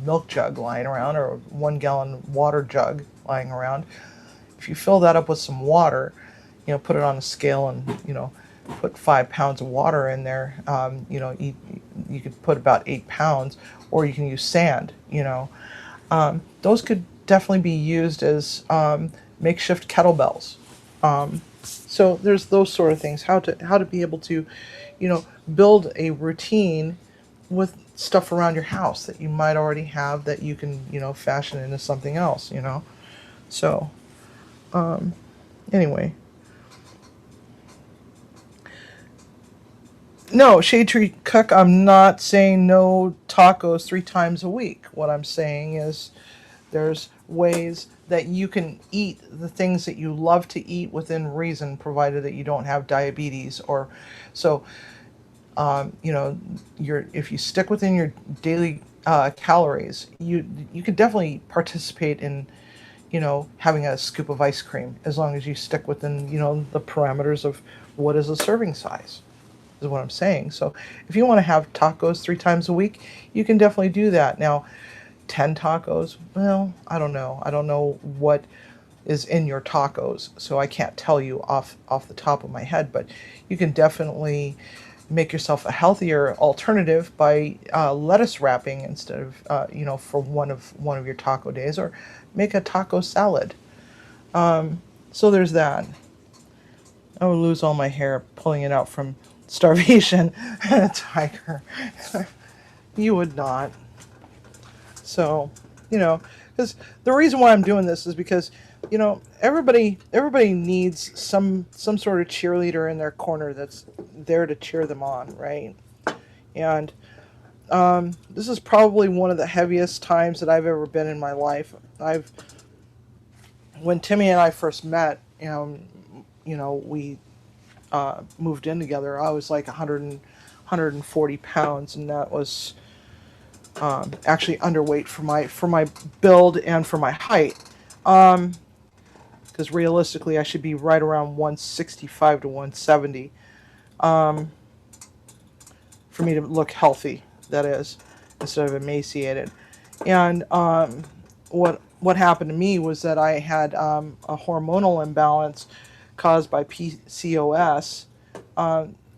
[SPEAKER 1] milk jug lying around, or a 1 gallon water jug lying around. If you fill that up with some water, put it on a scale and, put 5 pounds of water in there, you could put about 8 pounds, or you can use sand, those could definitely be used as makeshift kettlebells. So there's those sort of things, how to be able to, build a routine with stuff around your house that you might already have that you can, fashion into something else, So, anyway. No, Shade Tree Cook, I'm not saying no tacos 3 times a week. What I'm saying is there's ways that you can eat the things that you love to eat within reason, provided that you don't have diabetes. Or so, if you stick within your daily calories, you can definitely participate in, having a scoop of ice cream, as long as you stick within, the parameters of what is a serving size, is what I'm saying. So if you want to have tacos 3 times a week, you can definitely do that. Now, 10 tacos, well, I don't know. I don't know what is in your tacos, so I can't tell you off the top of my head, but you can definitely make yourself a healthier alternative by lettuce wrapping instead of, for one of your taco days, or make a taco salad. So there's that. I would lose all my hair pulling it out from starvation. Tiger. You would not. So, because the reason why I'm doing this is because, everybody needs some sort of cheerleader in their corner that's there to cheer them on, right? And this is probably one of the heaviest times that I've ever been in my life. When Timmy and I first met, we moved in together. I was like 140 pounds, and that was actually underweight for my build and for my height. Because realistically, I should be right around 165 to 170 for me to look healthy. That is, instead of emaciated. And what happened to me was that I had a hormonal imbalance caused by PCOS,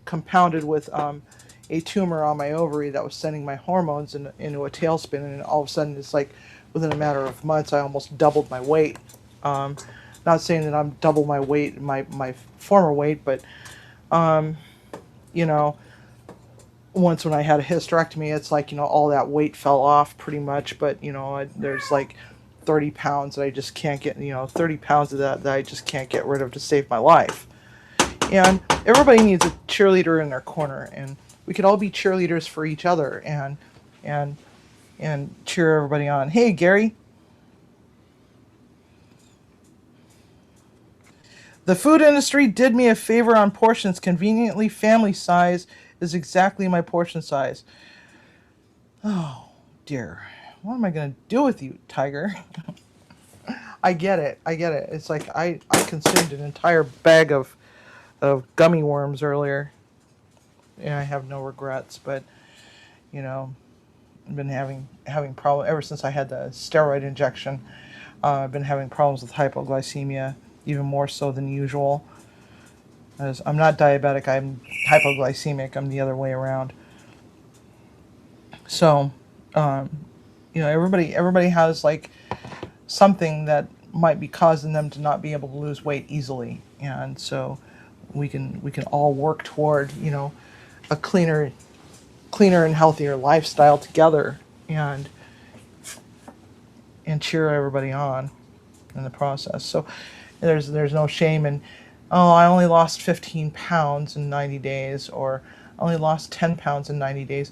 [SPEAKER 1] compounded with a tumor on my ovary that was sending my hormones into a tailspin, and all of a sudden, it's like within a matter of months, I almost doubled my weight. Not saying that I'm double my weight, my former weight, but once when I had a hysterectomy, it's like, all that weight fell off pretty much, but there's like 30 pounds that I just can't get, 30 pounds of that I just can't get rid of to save my life. And everybody needs a cheerleader in their corner, and we could all be cheerleaders for each other and cheer everybody on. Hey, Gary. The food industry did me a favor on portions. Conveniently, family size is exactly my portion size. Oh, dear. What am I going to do with you, Tiger? I get it. I get it. It's like I consumed an entire bag of gummy worms earlier. Yeah, I have no regrets, but you know, I've been having problem ever since I had the steroid injection. I've been having problems with hypoglycemia, even more so than usual. As I'm not diabetic, I'm hypoglycemic. I'm the other way around. So, um, everybody has like something that might be causing them to not be able to lose weight easily, and so we can all work toward a cleaner and healthier lifestyle together, and cheer everybody on in the process. So there's no shame in, oh, I only lost 15 pounds in 90 days, or I only lost 10 pounds in 90 days.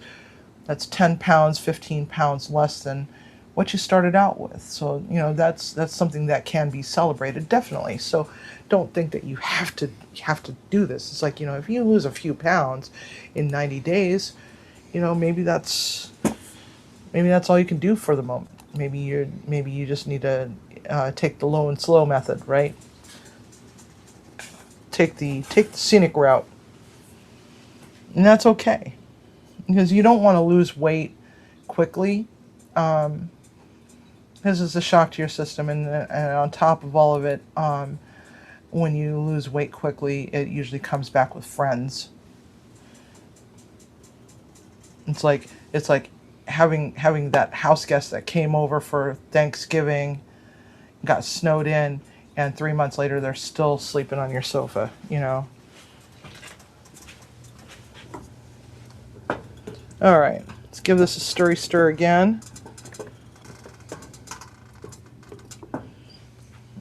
[SPEAKER 1] That's 10 pounds, 15 pounds less than what you started out with. So, that's something that can be celebrated, definitely. So don't think that you have to do this. It's like, if you lose a few pounds in 90 days, maybe that's all you can do for the moment. Maybe you just need to take the low and slow method, right? Take the scenic route, and that's okay, because you don't want to lose weight quickly. This is a shock to your system, and on top of all of it, when you lose weight quickly, it usually comes back with friends. It's like having that house guest that came over for Thanksgiving, got snowed in, and 3 months later they're still sleeping on your sofa. All right, let's give this a stir again.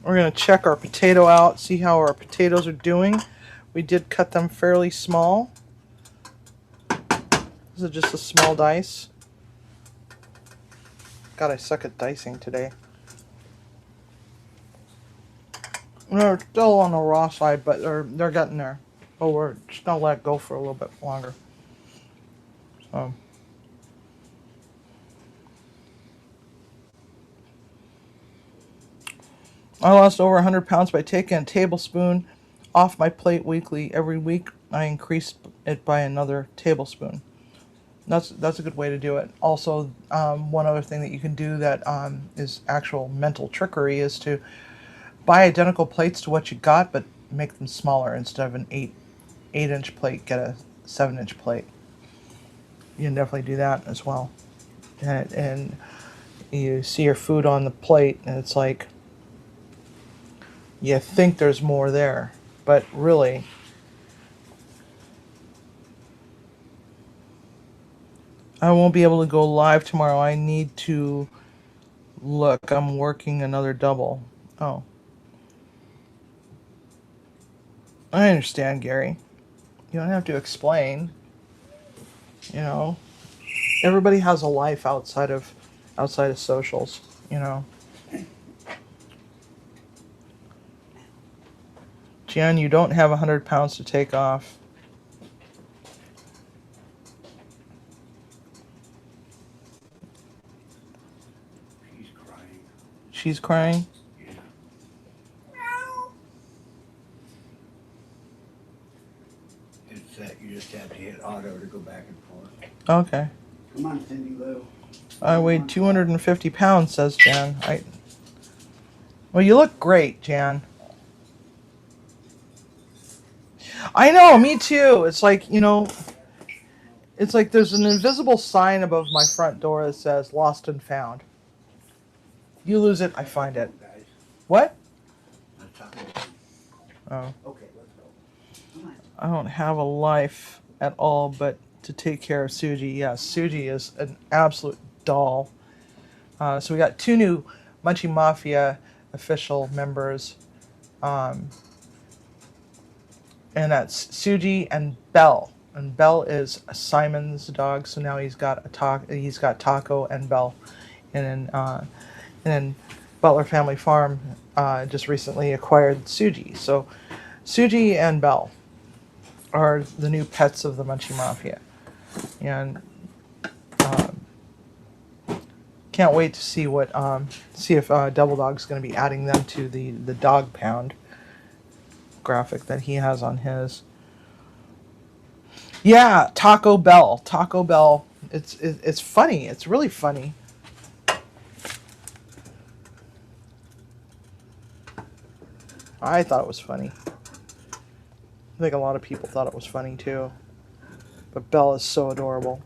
[SPEAKER 1] We're going to check our potato out, see how our potatoes are doing. We did cut them fairly small. This is just a small dice. God, I suck at dicing today. They're still on the raw side, but they're getting there. But we're just going to let it go for a little bit longer. So. I lost over 100 pounds by taking a tablespoon off my plate weekly. Every week I increased it by another tablespoon. That's a good way to do it. Also, one other thing that you can do that is actual mental trickery is to buy identical plates to what you got, but make them smaller. Instead of an 8-inch plate, get a 7-inch plate. You can definitely do that as well. And you see your food on the plate, and it's like, you think there's more there, but really, I won't be able to go live tomorrow. I need to look. I'm working another double. Oh. I understand, Gary. You don't have to explain. Everybody has a life outside of socials, Jan, you don't have 100 pounds to take off.
[SPEAKER 3] She's crying.
[SPEAKER 1] She's crying?
[SPEAKER 3] Yeah. It's that you just have to hit auto to go back and forth.
[SPEAKER 1] Okay.
[SPEAKER 3] Come on, Cindy Lou.
[SPEAKER 1] I weighed 250 pounds, says Jan. Well, you look great, Jan. I know, me too. It's like, it's like there's an invisible sign above my front door that says lost and found. You lose it, I find it.
[SPEAKER 3] Guys,
[SPEAKER 1] What?
[SPEAKER 3] let's talk about it.
[SPEAKER 1] Oh.
[SPEAKER 3] Okay, let's go. Come on.
[SPEAKER 1] I don't have a life at all but to take care of Suji. Yes, Suji is an absolute doll. So we got 2 new Munchie Mafia official members. And that's Suji and Belle. And Belle is Simon's dog, so now he's got Taco and Belle. And then Butler Family Farm just recently acquired Suji. So Suji and Belle are the new pets of the Munchie Mafia. And Can't wait to see what see if Double Dog's going to be adding them to the dog pound graphic that he has on his. Yeah, Taco Bell. Taco Bell. It's funny. It's really funny. I thought it was funny. I think a lot of people thought it was funny too. But Belle is so adorable.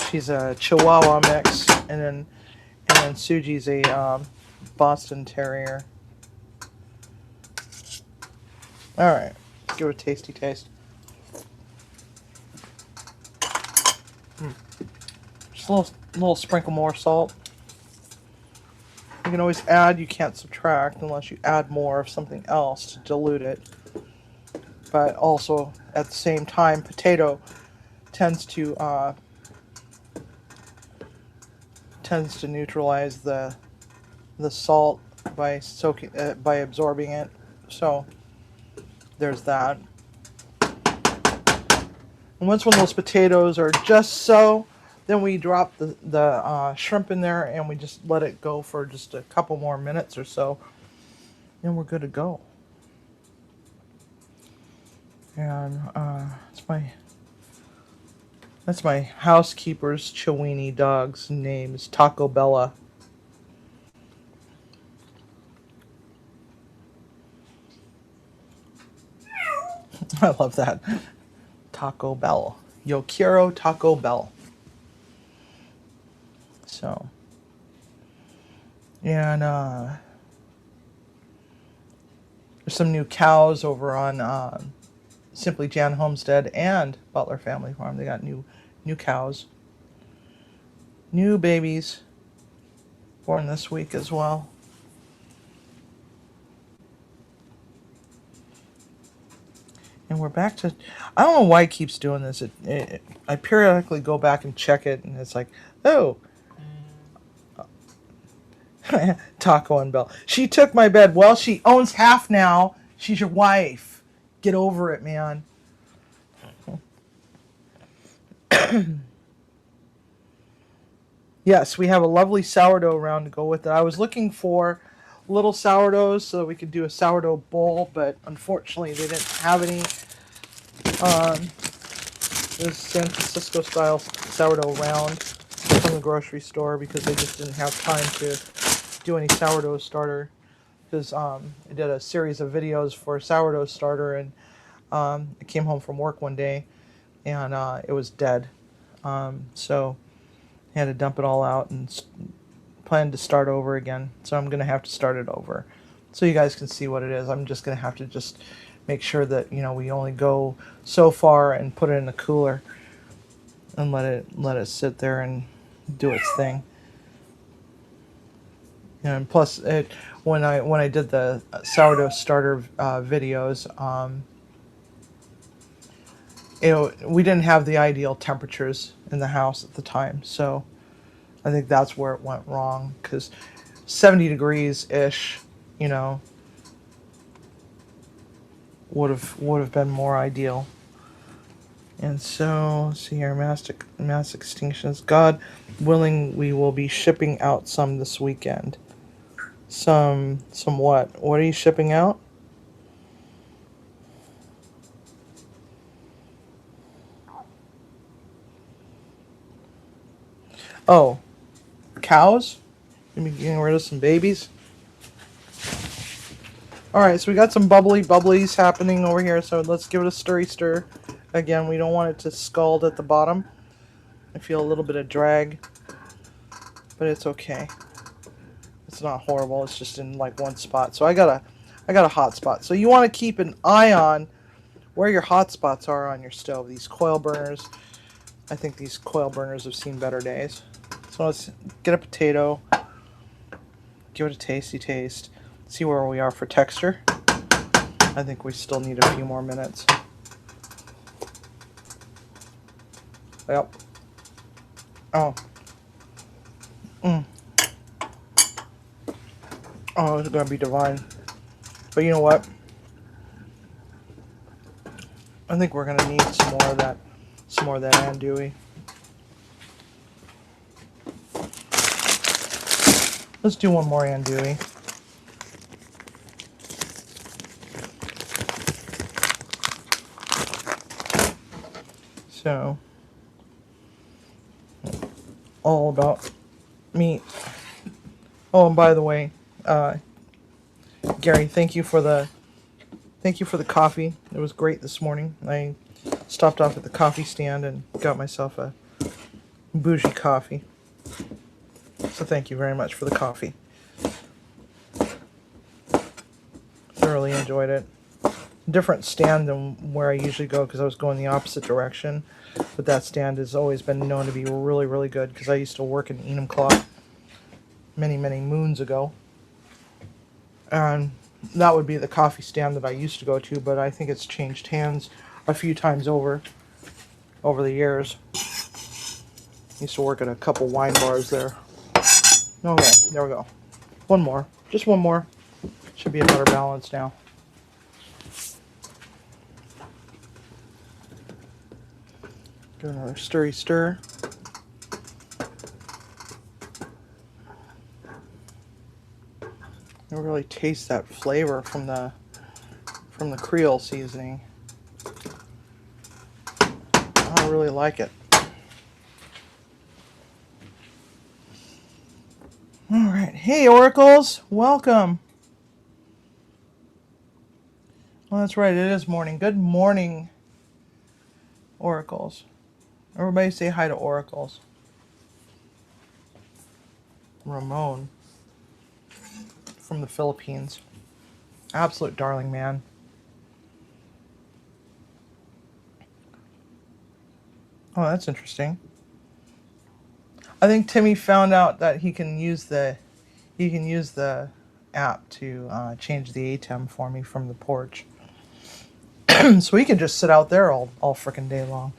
[SPEAKER 1] She's a Chihuahua mix, and then Suji's a Boston Terrier. All right, let's give it a tasty taste. Just a little sprinkle more salt. You can always add, you can't subtract unless you add more of something else to dilute it. But also, at the same time, potato tends to neutralize the salt by soaking by absorbing it. So there's that. And once one of those potatoes are just so, then we drop the shrimp in there and we just let it go for just a couple more minutes or so, and we're good to go. And that's my housekeeper's Chiweenie dog's name is Taco Bella. I love that. Taco Bell. Yo quiero Taco Bell. So, and there's some new cows over on Simply Jan Homestead and Butler Family Farm. They got new cows, new babies born this week as well. And we're back to, I don't know why it keeps doing this. I periodically go back and check it, and it's like, oh, Taco and Bell. She took my bed. Well, she owns half now. She's your wife. Get over it, man. Yes, we have a lovely sourdough round to go with it. I was looking for little sourdoughs so that we could do a sourdough bowl, but unfortunately they didn't have any. This San Francisco style sourdough round from the grocery store because they just didn't have time to do any sourdough starter, because I did a series of videos for sourdough starter, and I came home from work one day and it was dead, so I had to dump it all out and plan to start over again. So I'm gonna have to start it over so you guys can see what it is. I'm just gonna have to just make sure that, you know, we only go so far and put it in the cooler and let it sit there and do its thing. And plus, when I did the sourdough starter videos, we didn't have the ideal temperatures in the house at the time, so I think that's where it went wrong, because 70 degrees ish, you know, would have been more ideal. And so, let's see here, mass extinctions. God willing, we will be shipping out some this weekend. Some what? What are you shipping out? Oh, cows? Maybe getting rid of some babies? Alright, so we got some bubblies happening over here, so let's give it a stir. Again, we don't want it to scald at the bottom. I feel a little bit of drag, but it's okay. It's not horrible, it's just in like one spot. So I got a hot spot. So you want to keep an eye on where your hot spots are on your stove. These coil burners, I think these coil burners have seen better days. So let's get a potato, give it a tasty taste, see where we are for texture. I think we still need a few more minutes. Yep. Oh. Oh, it's gonna be divine. But you know what? I think we're gonna need some more of that andouille. Let's do one more andouille. So, all about meat. Oh, and by the way, Gary, thank you for the coffee. It was great this morning. I stopped off at the coffee stand and got myself a bougie coffee. So thank you very much for the coffee. Thoroughly enjoyed it. Different stand than where I usually go because I was going the opposite direction. But that stand has always been known to be really, really good because I used to work in Enumclaw many, many moons ago. And that would be the coffee stand that I used to go to, but I think it's changed hands a few times over the years. Used to work at a couple wine bars there. Okay, there we go. One more. Just one more. Should be a better balance now. Do another stirry stir. You really taste that flavor from the Creole seasoning. I really like it. All right. Hey, Oracles. Welcome. Well, that's right. It is morning. Good morning, Oracles. Everybody say hi to Oracles. Ramon from the Philippines. Absolute darling man. Oh, that's interesting. I think Timmy found out that he can use the app to change the ATEM for me from the porch. So he can just sit out there all frickin' day long,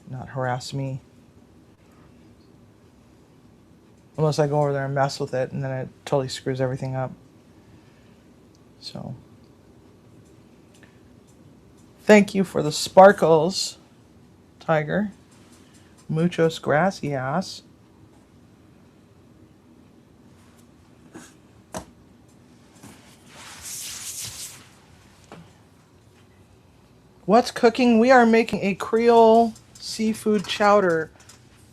[SPEAKER 1] not harass me. Unless I go over there and mess with it, and then it totally screws everything up. So, thank you for the sparkles, Tiger. Muchos gracias. What's cooking? We are making a Creole seafood chowder.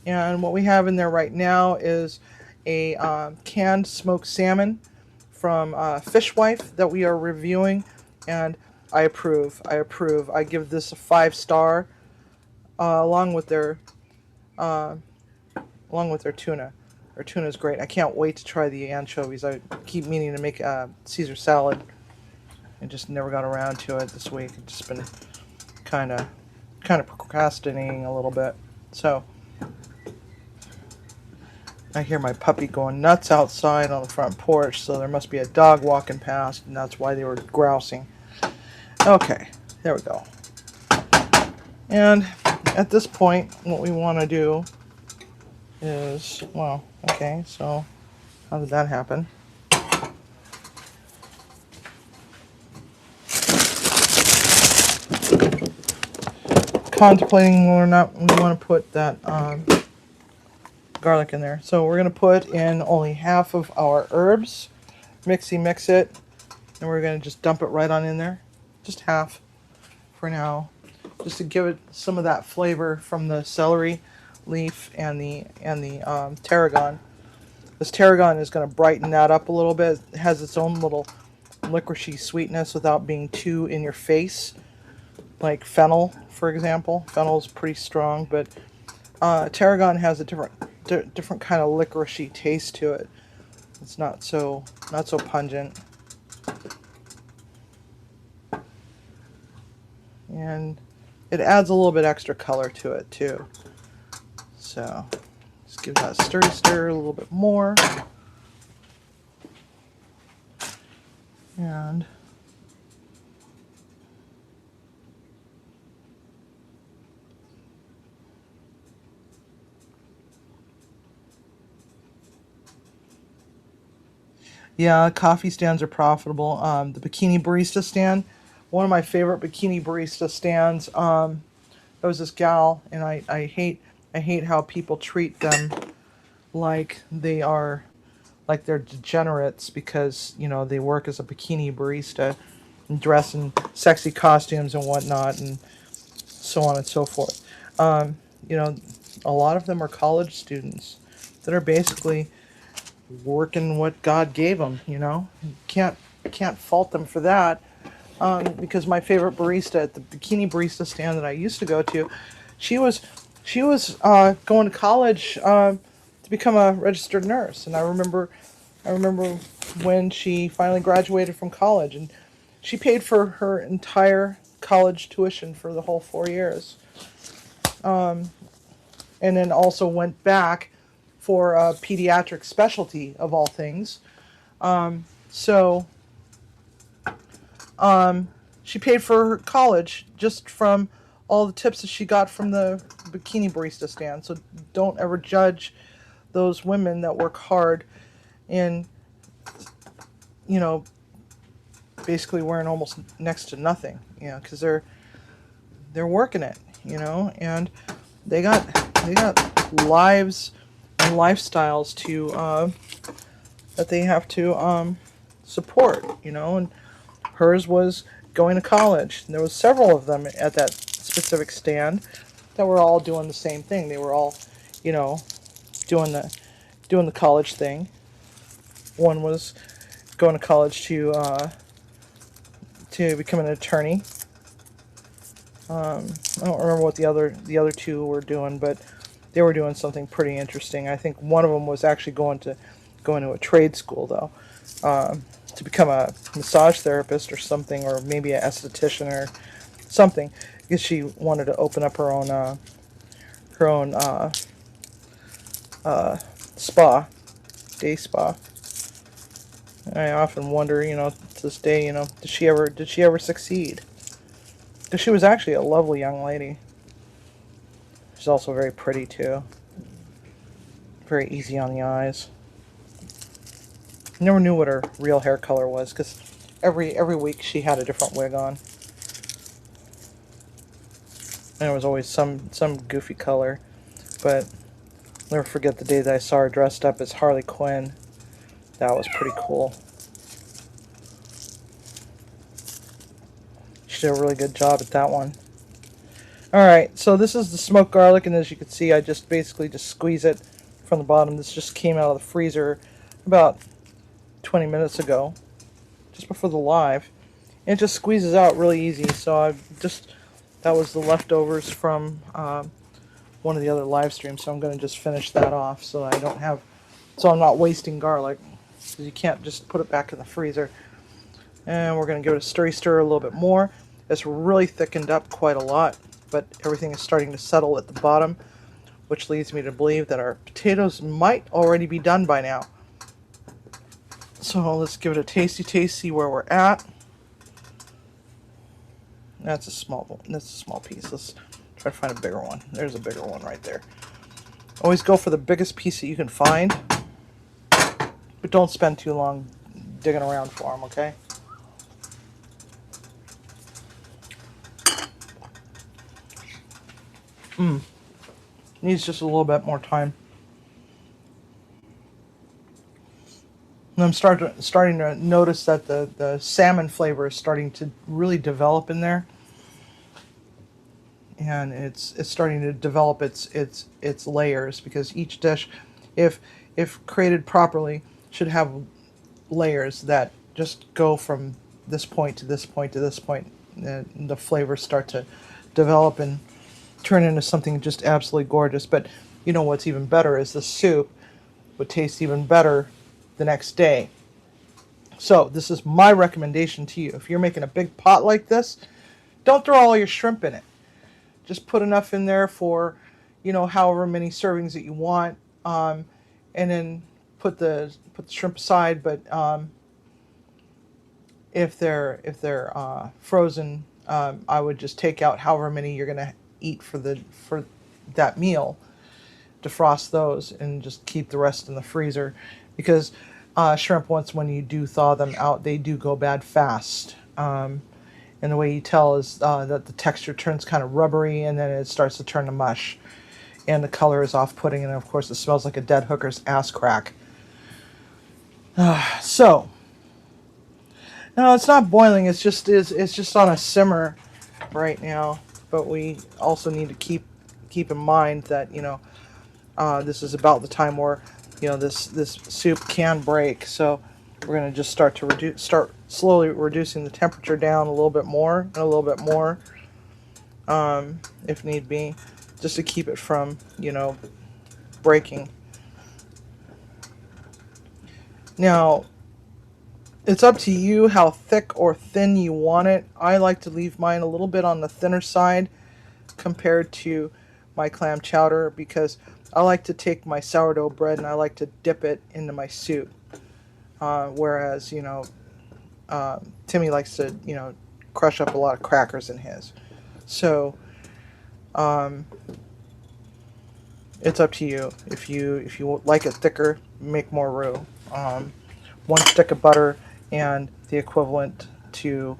[SPEAKER 1] And what we have in there right now is a canned smoked salmon from Fishwife that we are reviewing. And I approve. I give this a 5-star along with their tuna. Their tuna is great. I can't wait to try the anchovies. I keep meaning to make Caesar salad. I just never got around to it this week. I've just been kind of procrastinating a little bit. So I hear my puppy going nuts outside on the front porch, so there must be a dog walking past, and that's why they were grousing. Okay, there we go. And at this point, what we want to do is, well, okay, so how did that happen? Contemplating whether or not we want to put that garlic in there. So we're going to put in only half of our herbs, mix it, and we're going to just dump it right on in there. Just half for now, just to give it some of that flavor from the celery leaf and the tarragon. This tarragon is going to brighten that up a little bit. It has its own little licoricey sweetness without being too in your face, like fennel, for example. Fennel is pretty strong, but tarragon has a different kind of licoricey taste to it. It's not so pungent, and it adds a little bit extra color to it too. So just give that a stir a little bit more, and yeah, coffee stands are profitable. The Bikini Barista stand one of my favorite bikini barista stands. There was this gal, and I hate how people treat them like they're degenerates because they work as a bikini barista and dress in sexy costumes and whatnot and so on and so forth. You know, a lot of them are college students that are basically working what God gave them. Can't fault them for that. Because my favorite barista at the bikini barista stand that I used to go to, she was going to college to become a registered nurse, and I remember when she finally graduated from college, and she paid for her entire college tuition for the whole 4 years, and then also went back for a pediatric specialty of all things. So she paid for her college just from all the tips that she got from the bikini barista stand. So don't ever judge those women that work hard in, basically wearing almost next to nothing, because they're working it, and they got lives and lifestyles to that they have to support, and hers was going to college. And there was several of them at that specific stand that were all doing the same thing. They were all, doing the college thing. One was going to college to become an attorney. I don't remember what the other two were doing, but they were doing something pretty interesting. I think one of them was actually going to a trade school though. To become a massage therapist or something, or maybe an esthetician or something, because she wanted to open up her own spa, day spa. I often wonder, to this day, did she ever succeed? Because she was actually a lovely young lady. She's also very pretty too. Very easy on the eyes. Never knew what her real hair color was because every week she had a different wig on, and it was always some goofy color. But I'll never forget the day that I saw her dressed up as Harley Quinn. That was pretty cool. She did a really good job at that one. Alright, so this is the smoked garlic, and as you can see, I just basically squeeze it from the bottom. This just came out of the freezer about 20 minutes ago, just before the live, and it just squeezes out really easy. So that was the leftovers from one of the other live streams, so I'm going to just finish that off so I'm not wasting garlic, because you can't just put it back in the freezer. And we're going to give it a stir a little bit more. It's really thickened up quite a lot, but everything is starting to settle at the bottom, which leads me to believe that our potatoes might already be done by now. So let's give it a tasty taste, see where we're at. That's a small piece. Let's try to find a bigger one. There's a bigger one right there. Always go for the biggest piece that you can find, but don't spend too long digging around for them, okay? Needs just a little bit more time. And I'm starting to notice that the salmon flavor is starting to really develop in there, and it's starting to develop its layers, because each dish, if created properly, should have layers that just go from this point to this point to this point, and the flavors start to develop and turn into something just absolutely gorgeous. But what's even better is the soup would taste even better the next day. So this is my recommendation to you. If you're making a big pot like this, don't throw all your shrimp in it. Just put enough in there for, however many servings that you want, and then put the shrimp aside. But if they're frozen, I would just take out however many you're gonna eat for that meal, defrost those, and just keep the rest in the freezer, because shrimp, when you do thaw them out, they do go bad fast, And the way you tell is that the texture turns kind of rubbery and then it starts to turn to mush. And the color is off-putting, and of course it smells like a dead hooker's ass crack. So, no, it's not boiling. It's just on a simmer right now. But we also need to keep in mind that this is about the time where this soup can break. So we're gonna just start slowly reducing the temperature down a little bit more and a little bit more, if need be, just to keep it from breaking. Now, it's up to you how thick or thin you want it. I like to leave mine a little bit on the thinner side compared to my clam chowder because I like to take my sourdough bread and I like to dip it into my soup. Whereas, Timmy likes to, crush up a lot of crackers in his. So, it's up to you. If you like it thicker, make more roux. 1 stick of butter and the equivalent to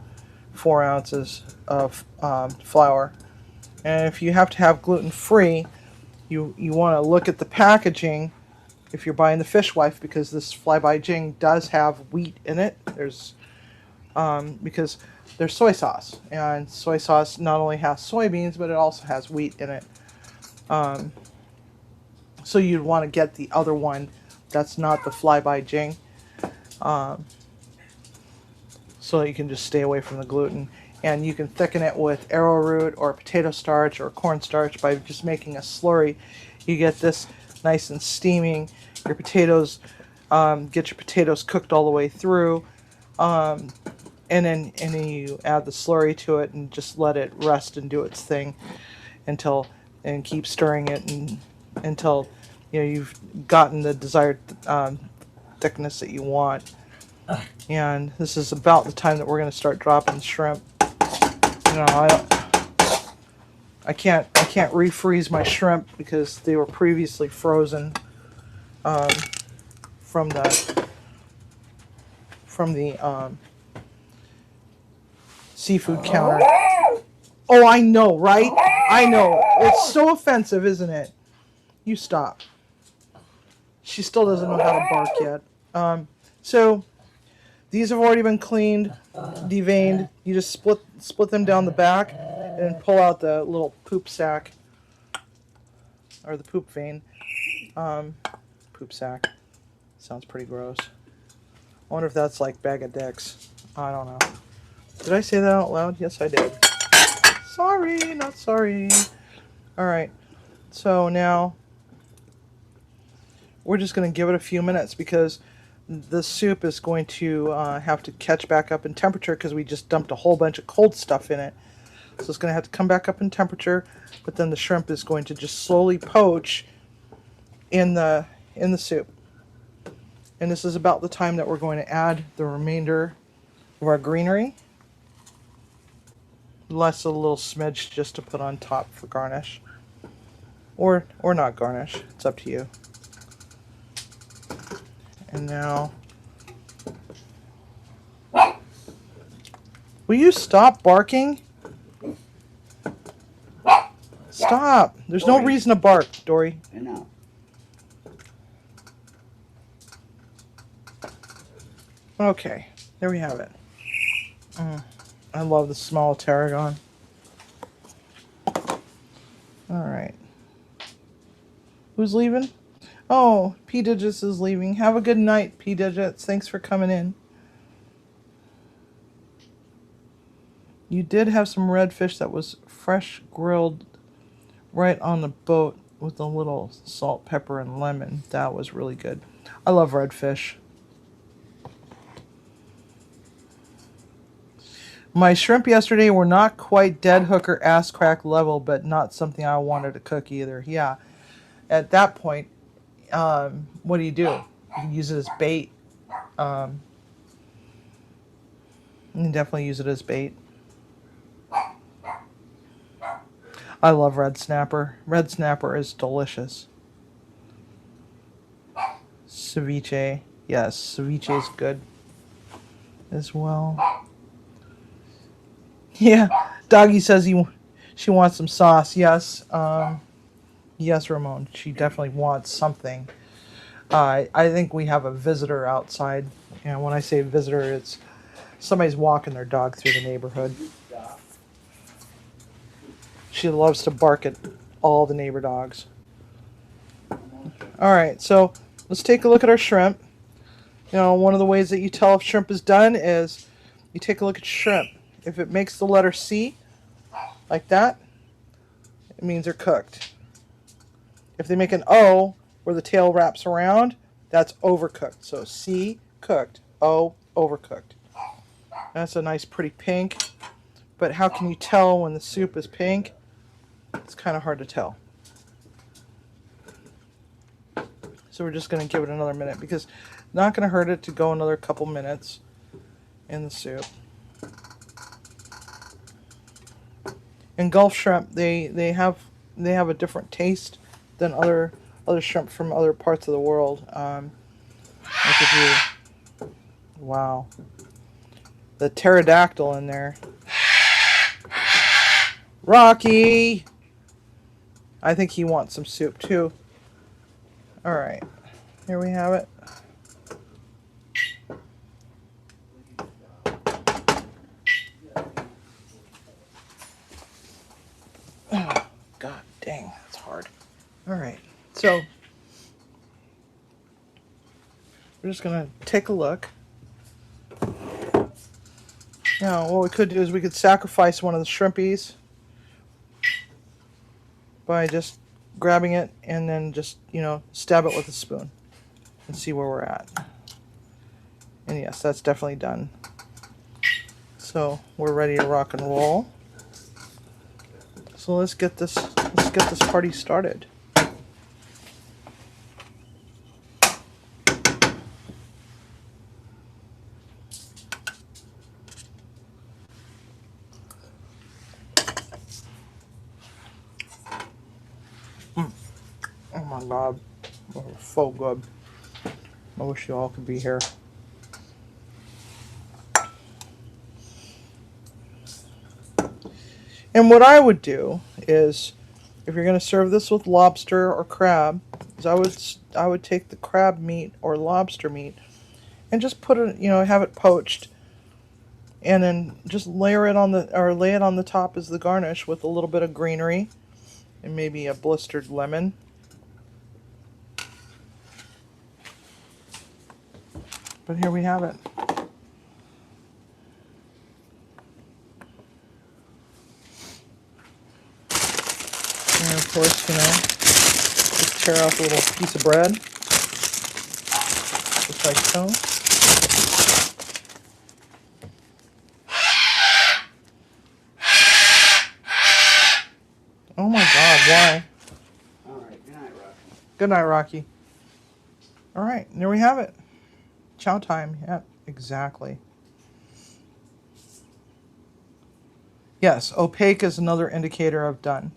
[SPEAKER 1] 4 ounces of flour. And if you have to have gluten-free, you want to look at the packaging if you're buying the Fishwife, because this Flyby Jing does have wheat in it. Because there's soy sauce, and soy sauce not only has soybeans, but it also has wheat in it. So you'd want to get the other one that's not the Flyby Jing, so that you can just stay away from the gluten. And you can thicken it with arrowroot or potato starch or cornstarch by just making a slurry. You get this nice and steaming. Your potatoes, get your potatoes cooked all the way through, and then you add the slurry to it and just let it rest and do its thing and keep stirring it until you've gotten the desired thickness that you want. And this is about the time that we're going to start dropping shrimp. I can't refreeze my shrimp because they were previously frozen from the seafood counter. Oh, I know, right? I know. It's so offensive, isn't it? You stop. She still doesn't know how to bark yet. So these have already been cleaned, deveined. You just split them down the back and pull out the little poop sack or the poop vein. Poop sack. Sounds pretty gross. I wonder if that's like bag of dicks. I don't know. Did I say that out loud? Yes, I did. Sorry, not sorry. Alright, so now we're just going to give it a few minutes because the soup is going to have to catch back up in temperature because we just dumped a whole bunch of cold stuff in it. So it's going to have to come back up in temperature, but then the shrimp is going to just slowly poach in the soup. And this is about the time that we're going to add the remainder of our greenery. Less a little smidge just to put on top for garnish. Or not garnish. It's up to you. And now, will you stop barking? Stop. There's no reason to bark, Dory.
[SPEAKER 3] I know.
[SPEAKER 1] Okay, there we have it. I love the smell of tarragon. Alright. Who's leaving? Oh, P Digits is leaving. Have a good night, P Digits. Thanks for coming in. You did have some redfish that was fresh grilled right on the boat with a little salt, pepper, and lemon. That was really good. I love redfish. My shrimp yesterday were not quite dead hooker ass crack level, but not something I wanted to cook either. Yeah. At that point, what do? You can use it as bait. You can definitely use it as bait. I love red snapper. Red snapper is delicious. Ceviche. Yes, ceviche is good as well. Yeah, Doggy says she wants some sauce. Yes, yes, Ramon. She definitely wants something. I think we have a visitor outside. And when I say visitor, it's somebody's walking their dog through the neighborhood. She loves to bark at all the neighbor dogs. All right, so let's take a look at our shrimp. You know, one of the ways that you tell if shrimp is done is you take a look at shrimp. If it makes the letter C, like that, it means they're cooked. If they make an O where the tail wraps around, that's overcooked. So C, cooked. O, overcooked. That's a nice pretty pink. But how can you tell when the soup is pink? It's kind of hard to tell. So we're just going to give it another minute because it's not going to hurt it to go another couple minutes in the soup. And Gulf shrimp, they have a different taste than other shrimp from other parts of the world. Like if you, wow, the pterodactyl in there. Rocky, I think he wants some soup too. All right, here we have it. Oh, God dang, that's hard. All right, so we're just gonna take a look. Now, what we could do is we could sacrifice one of the shrimpies by just grabbing it and then just, you know, stab it with a spoon and see where we're at. And yes, that's definitely done. So we're ready to rock and roll. So let's get this party started. Oh my God, oh, so good. I wish you all could be here. And what I would do is, if you're going to serve this with lobster or crab, is I would take the crab meat or lobster meat and just put it, you know, have it poached, and then just lay it on the top as the garnish with a little bit of greenery and maybe a blistered lemon. But here we have it. And of course, you know, just tear off a little piece of bread, just like so. Oh my God, why?
[SPEAKER 3] Alright, good night, Rocky.
[SPEAKER 1] Good night, Rocky. All right, there we have it. Chow time. Yep, exactly. Yes, opaque is another indicator of done.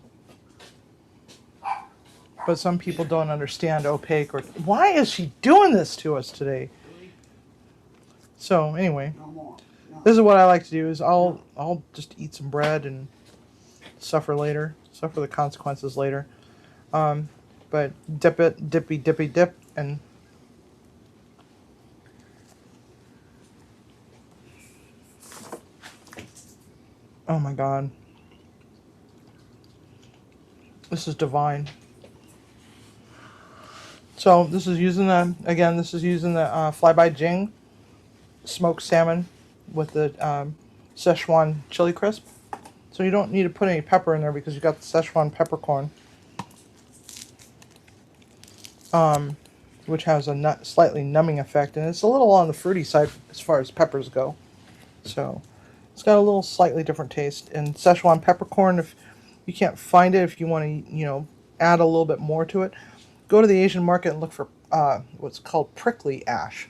[SPEAKER 1] But some people don't understand opaque or why is she doing this to us today? So anyway,
[SPEAKER 3] No more. No.
[SPEAKER 1] this is what I like to do is I'll just eat some bread and suffer the consequences later. But dip it, dippy dip, and oh my God, this is divine. So this is using the flyby Jing smoked salmon with the Szechuan chili crisp. So you don't need to put any pepper in there because you got the Szechuan peppercorn, which has a slightly numbing effect, and it's a little on the fruity side as far as peppers go. So it's got a little slightly different taste. And Szechuan peppercorn, if you can't find it, if you want to, you know, add a little bit more to it, go to the Asian market and look for what's called prickly ash.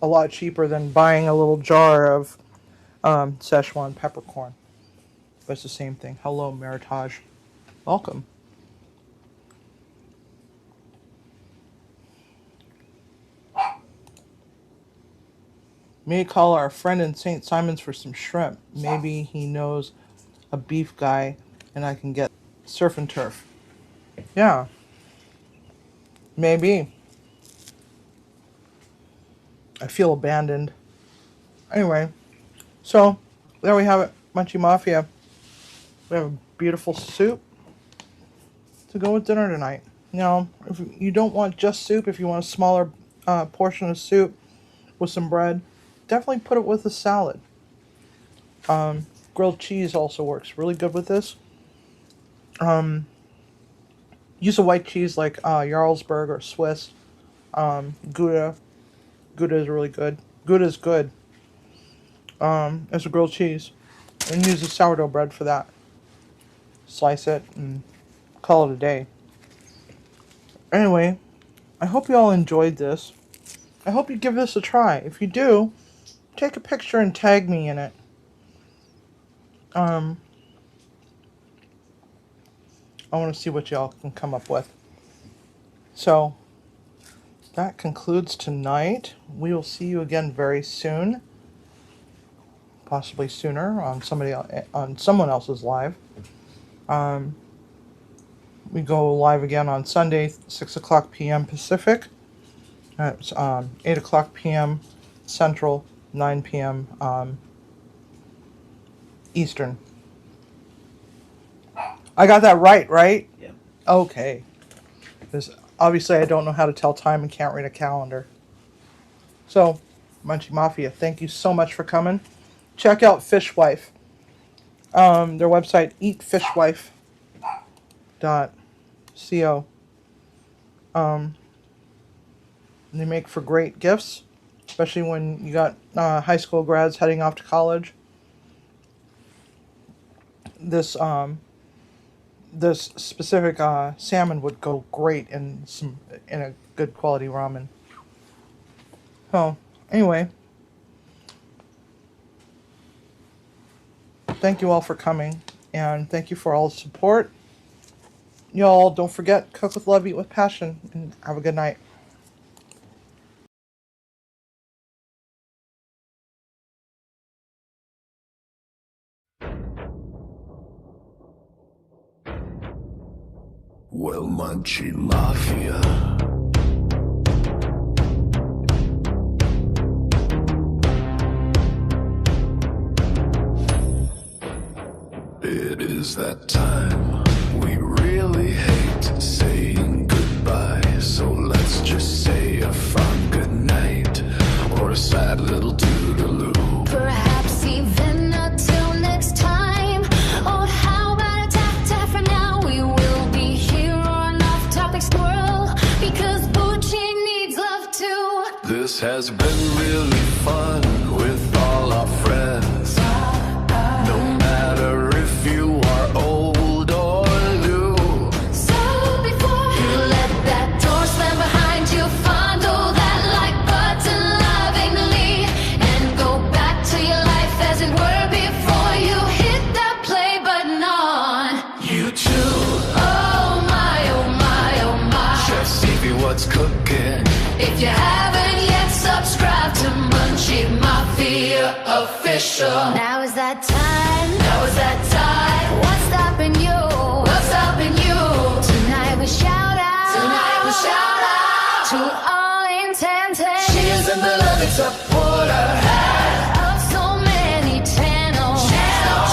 [SPEAKER 1] A lot cheaper than buying a little jar of Szechuan peppercorn. But it's the same thing. Hello, Meritage. Welcome. May call our friend in St. Simon's for some shrimp. Maybe he knows a beef guy and I can get surf and turf. Yeah. Maybe. I feel abandoned. Anyway, so there we have it. Munchie Mafia. We have a beautiful soup to go with dinner tonight. Now, if you don't want just soup, if you want a smaller portion of soup with some bread, definitely put it with a salad. Grilled cheese also works really good with this. Use a white cheese like Jarlsberg or Swiss. Gouda. Gouda is really good. Gouda is good as a grilled cheese. And use a sourdough bread for that. Slice it and call it a day. Anyway, I hope you all enjoyed this. I hope you give this a try. If you do, take a picture and tag me in it. I want to see what y'all can come up with. So, that concludes tonight. We will see you again very soon. Possibly sooner on someone else's live. We go live again on Sunday, 6 o'clock p.m. Pacific. It's 8 o'clock p.m. Central, 9 p.m. Eastern. I got that right?
[SPEAKER 3] Yeah.
[SPEAKER 1] Okay. Because obviously I don't know how to tell time and can't read a calendar. So, Munchie Mafia, thank you so much for coming. Check out Fishwife. Their website, eatfishwife.co. They make for great gifts, especially when you got high school grads heading off to college. This specific salmon would go great in a good quality ramen. So anyway, thank you all for coming, and thank you for all the support. Y'all don't forget, cook with love, eat with passion, and have a good night.
[SPEAKER 4] Well, Munchie Mafia. It is that time. We really hate saying goodbye, so let's just say a fond good night or a sad little toodaloo.
[SPEAKER 2] Perhaps even until next time. Or how about a tap for now? We will be here on Off Topic Squirrel because Boochie needs love too.
[SPEAKER 4] This has been really fun with all our friends. No matter if you are old or new.
[SPEAKER 2] So before you let that door slam behind you, fondle that like button lovingly and go back to your life as it were before you hit that play button on
[SPEAKER 4] YouTube.
[SPEAKER 2] Oh my, oh my, oh my.
[SPEAKER 4] Chef Stevie, what's cooking?
[SPEAKER 2] If you haven't yet, subscribe to Munchie Mafia Official. Now is that time. Now is that time. What's stopping you? What's stopping you? Tonight we shout out. Tonight we shout out to all intended.
[SPEAKER 4] She is a beloved supporter
[SPEAKER 2] Of so many channels.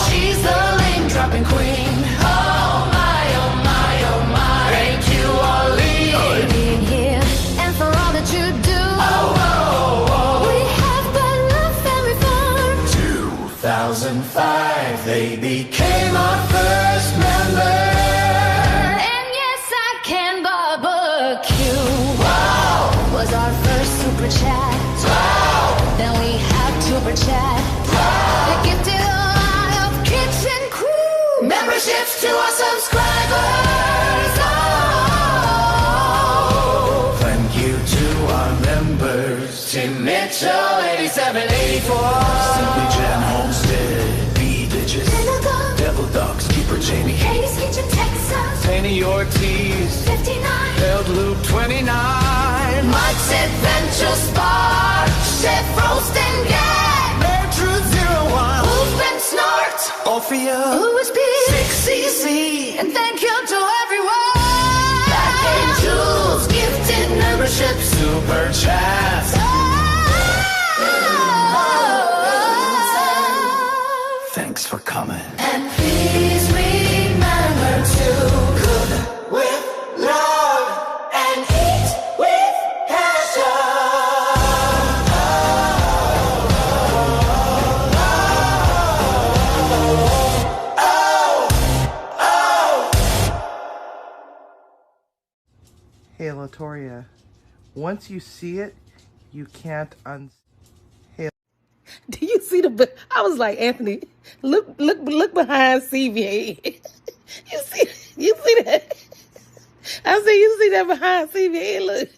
[SPEAKER 4] She's the link dropping queen.
[SPEAKER 2] Oh my, oh my, oh my.
[SPEAKER 4] Thank you, Arlene.
[SPEAKER 2] Being here and for all that you do. We have but love, family fun.
[SPEAKER 4] 2005, they became our first member.
[SPEAKER 2] And yes, I can barbecue. Wow, was our first super chat. Wow, then we have tuber chat. Wow, the gifted line of kitchen crew.
[SPEAKER 4] Memberships to our subscribers.
[SPEAKER 2] Oh,
[SPEAKER 4] Thank you to our members. Tim Mitchell, 8784. Simply Jam Homestead. B Digits.
[SPEAKER 2] Pinnacle.
[SPEAKER 4] Devil Dogs. Keeper Jamie.
[SPEAKER 2] Katie's Kitchen, Texas.
[SPEAKER 4] Tanny Ortiz.
[SPEAKER 2] 59.
[SPEAKER 4] Held Loop 29.
[SPEAKER 2] Mike's Adventure Spot. Chef Rose Ghost and gang.
[SPEAKER 5] Air Truth 01.
[SPEAKER 2] Movement Snort.
[SPEAKER 5] Orphea.
[SPEAKER 2] OSP.
[SPEAKER 5] 6cc.
[SPEAKER 2] And thank you to everyone. Back Angels. Gifted memberships.
[SPEAKER 5] Super Chats. Thanks for coming.
[SPEAKER 2] And please remember to cook with love and eat with passion.
[SPEAKER 1] Hey, Latoria, once you see it, you can't Hey,
[SPEAKER 6] Do you see the? I was like, Anthony, look behind CVA. You see that? I said, you see that behind CVA? Look.